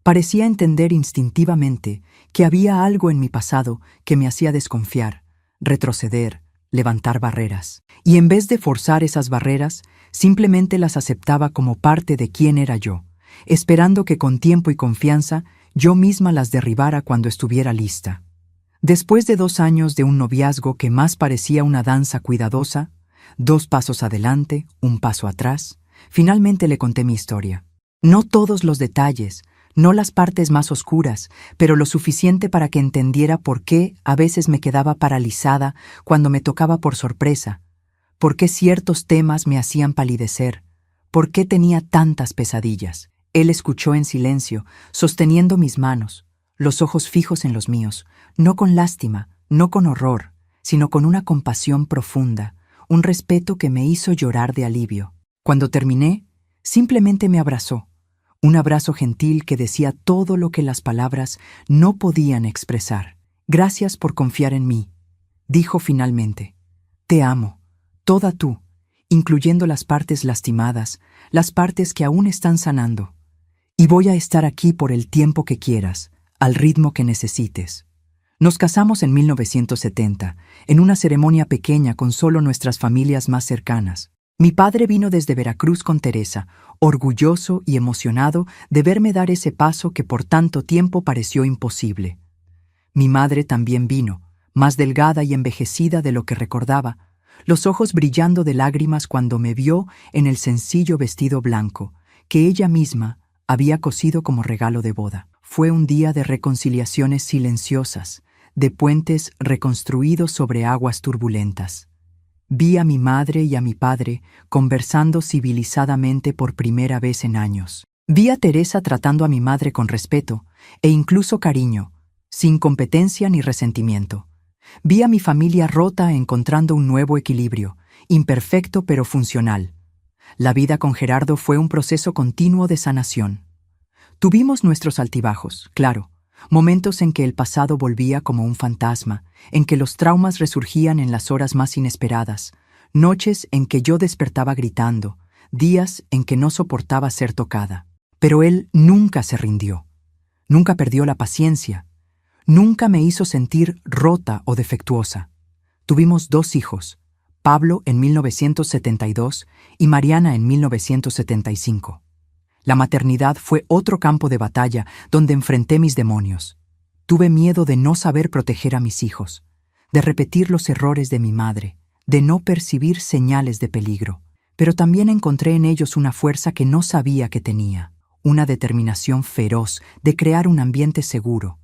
Parecía entender instintivamente que había algo en mi pasado que me hacía desconfiar, retroceder, levantar barreras. Y en vez de forzar esas barreras, simplemente las aceptaba como parte de quién era yo, esperando que con tiempo y confianza yo misma las derribara cuando estuviera lista. Después de 2 años de un noviazgo que más parecía una danza cuidadosa, 2 pasos adelante, 1 paso atrás, finalmente le conté mi historia. No todos los detalles, no las partes más oscuras, pero lo suficiente para que entendiera por qué a veces me quedaba paralizada cuando me tocaba por sorpresa, por qué ciertos temas me hacían palidecer, por qué tenía tantas pesadillas. Él escuchó en silencio, sosteniendo mis manos, los ojos fijos en los míos, no con lástima, no con horror, sino con una compasión profunda, un respeto que me hizo llorar de alivio. Cuando terminé, simplemente me abrazó. Un abrazo gentil que decía todo lo que las palabras no podían expresar. «Gracias por confiar en mí», dijo finalmente. «Te amo, toda tú, incluyendo las partes lastimadas, las partes que aún están sanando. Y voy a estar aquí por el tiempo que quieras, al ritmo que necesites. Nos casamos en 1970, en una ceremonia pequeña con solo nuestras familias más cercanas. Mi padre vino desde Veracruz con Teresa, orgulloso y emocionado de verme dar ese paso que por tanto tiempo pareció imposible. Mi madre también vino, más delgada y envejecida de lo que recordaba, los ojos brillando de lágrimas cuando me vio en el sencillo vestido blanco, que ella misma había cosido como regalo de boda. Fue un día de reconciliaciones silenciosas, de puentes reconstruidos sobre aguas turbulentas. Vi a mi madre y a mi padre conversando civilizadamente por primera vez en años. Vi a Teresa tratando a mi madre con respeto e incluso cariño, sin competencia ni resentimiento. Vi a mi familia rota encontrando un nuevo equilibrio, imperfecto pero funcional. La vida con Gerardo fue un proceso continuo de sanación. Tuvimos nuestros altibajos, claro, momentos en que el pasado volvía como un fantasma, en que los traumas resurgían en las horas más inesperadas, noches en que yo despertaba gritando, días en que no soportaba ser tocada. Pero él nunca se rindió, nunca perdió la paciencia, nunca me hizo sentir rota o defectuosa. Tuvimos 2 hijos, Pablo en 1972 y Mariana en 1975. La maternidad fue otro campo de batalla donde enfrenté mis demonios. Tuve miedo de no saber proteger a mis hijos, de repetir los errores de mi madre, de no percibir señales de peligro. Pero también encontré en ellos una fuerza que no sabía que tenía, una determinación feroz de crear un ambiente seguro,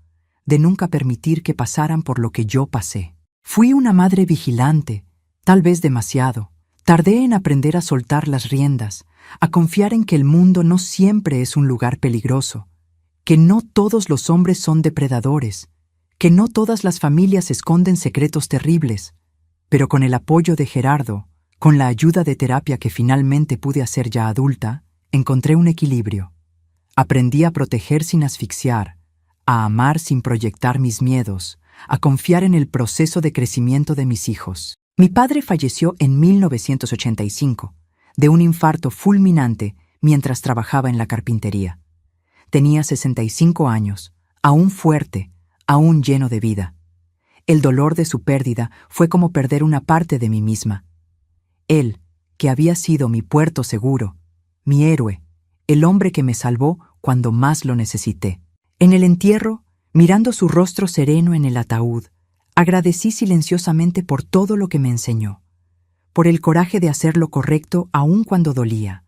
de nunca permitir que pasaran por lo que yo pasé. Fui una madre vigilante, tal vez demasiado. Tardé en aprender a soltar las riendas, a confiar en que el mundo no siempre es un lugar peligroso, que no todos los hombres son depredadores, que no todas las familias esconden secretos terribles. Pero con el apoyo de Gerardo, con la ayuda de terapia que finalmente pude hacer ya adulta, encontré un equilibrio. Aprendí a proteger sin asfixiar, a amar sin proyectar mis miedos, a confiar en el proceso de crecimiento de mis hijos. Mi padre falleció en 1985, de un infarto fulminante mientras trabajaba en la carpintería. Tenía 65 años, aún fuerte, aún lleno de vida. El dolor de su pérdida fue como perder una parte de mí misma. Él, que había sido mi puerto seguro, mi héroe, el hombre que me salvó cuando más lo necesité. En el entierro, mirando su rostro sereno en el ataúd, agradecí silenciosamente por todo lo que me enseñó, por el coraje de hacer lo correcto aun cuando dolía,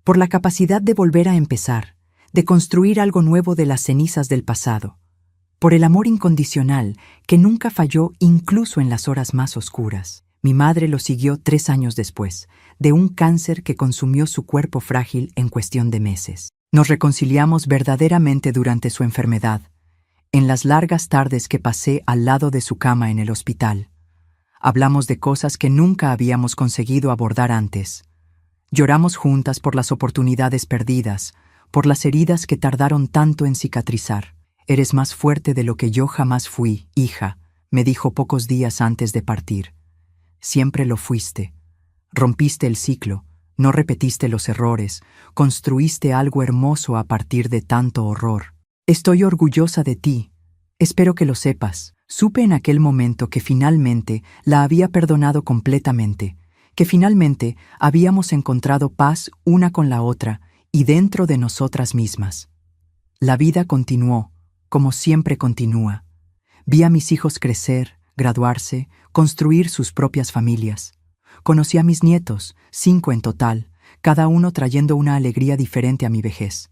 por la capacidad de volver a empezar, de construir algo nuevo de las cenizas del pasado, por el amor incondicional que nunca falló incluso en las horas más oscuras. Mi madre lo siguió 3 años después, de un cáncer que consumió su cuerpo frágil en cuestión de meses. Nos reconciliamos verdaderamente durante su enfermedad, en las largas tardes que pasé al lado de su cama en el hospital. Hablamos de cosas que nunca habíamos conseguido abordar antes. Lloramos juntas por las oportunidades perdidas, por las heridas que tardaron tanto en cicatrizar. «Eres más fuerte de lo que yo jamás fui, hija», me dijo pocos días antes de partir. «Siempre lo fuiste. Rompiste el ciclo, no repetiste los errores, construiste algo hermoso a partir de tanto horror. Estoy orgullosa de ti. Espero que lo sepas». Supe en aquel momento que finalmente la había perdonado completamente, que finalmente habíamos encontrado paz una con la otra y dentro de nosotras mismas. La vida continuó, como siempre continúa. Vi a mis hijos crecer, graduarse, construir sus propias familias. Conocí a mis nietos, 5 en total, cada uno trayendo una alegría diferente a mi vejez.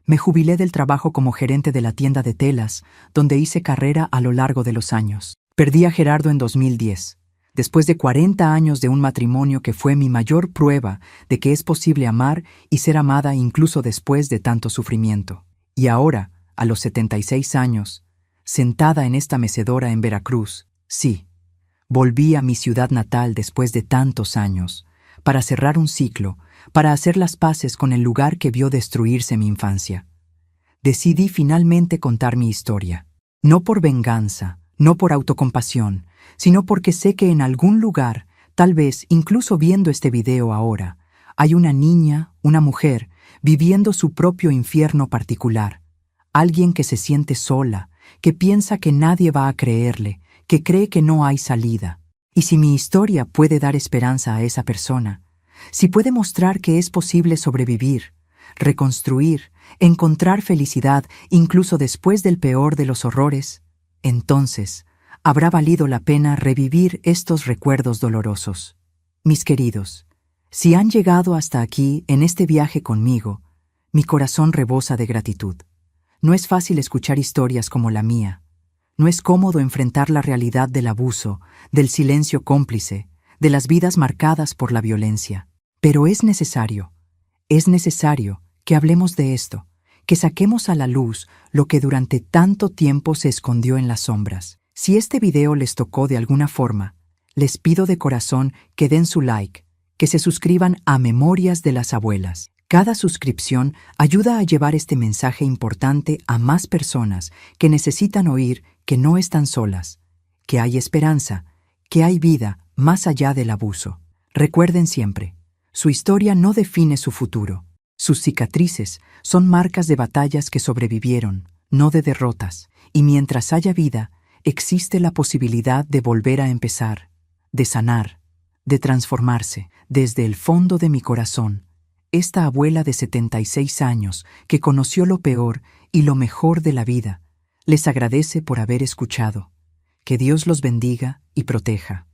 Me jubilé del trabajo como gerente de la tienda de telas, donde hice carrera a lo largo de los años. Perdí a Gerardo en 2010, después de 40 años de un matrimonio que fue mi mayor prueba de que es posible amar y ser amada incluso después de tanto sufrimiento. Y ahora, a los 76 años, sentada en esta mecedora en Veracruz, sí, volví a mi ciudad natal después de tantos años, para cerrar un ciclo, para hacer las paces con el lugar que vio destruirse mi infancia. Decidí finalmente contar mi historia, no por venganza, no por autocompasión, sino porque sé que en algún lugar, tal vez incluso viendo este video ahora, hay una niña, una mujer, viviendo su propio infierno particular, alguien que se siente sola, que piensa que nadie va a creerle, que cree que no hay salida. Y si mi historia puede dar esperanza a esa persona, si puede mostrar que es posible sobrevivir, reconstruir, encontrar felicidad incluso después del peor de los horrores, entonces habrá valido la pena revivir estos recuerdos dolorosos. Mis queridos, si han llegado hasta aquí en este viaje conmigo, mi corazón rebosa de gratitud. No es fácil escuchar historias como la mía. No es cómodo enfrentar la realidad del abuso, del silencio cómplice, de las vidas marcadas por la violencia. Pero es necesario que hablemos de esto, que saquemos a la luz lo que durante tanto tiempo se escondió en las sombras. Si este video les tocó de alguna forma, les pido de corazón que den su like, que se suscriban a Memorias de las Abuelas. Cada suscripción ayuda a llevar este mensaje importante a más personas que necesitan oír que no están solas, que hay esperanza, que hay vida más allá del abuso. Recuerden siempre, su historia no define su futuro. Sus cicatrices son marcas de batallas que sobrevivieron, no de derrotas. Y mientras haya vida, existe la posibilidad de volver a empezar, de sanar, de transformarse. Desde el fondo de mi corazón, esta abuela de 76 años, que conoció lo peor y lo mejor de la vida, les agradece por haber escuchado. Que Dios los bendiga y proteja.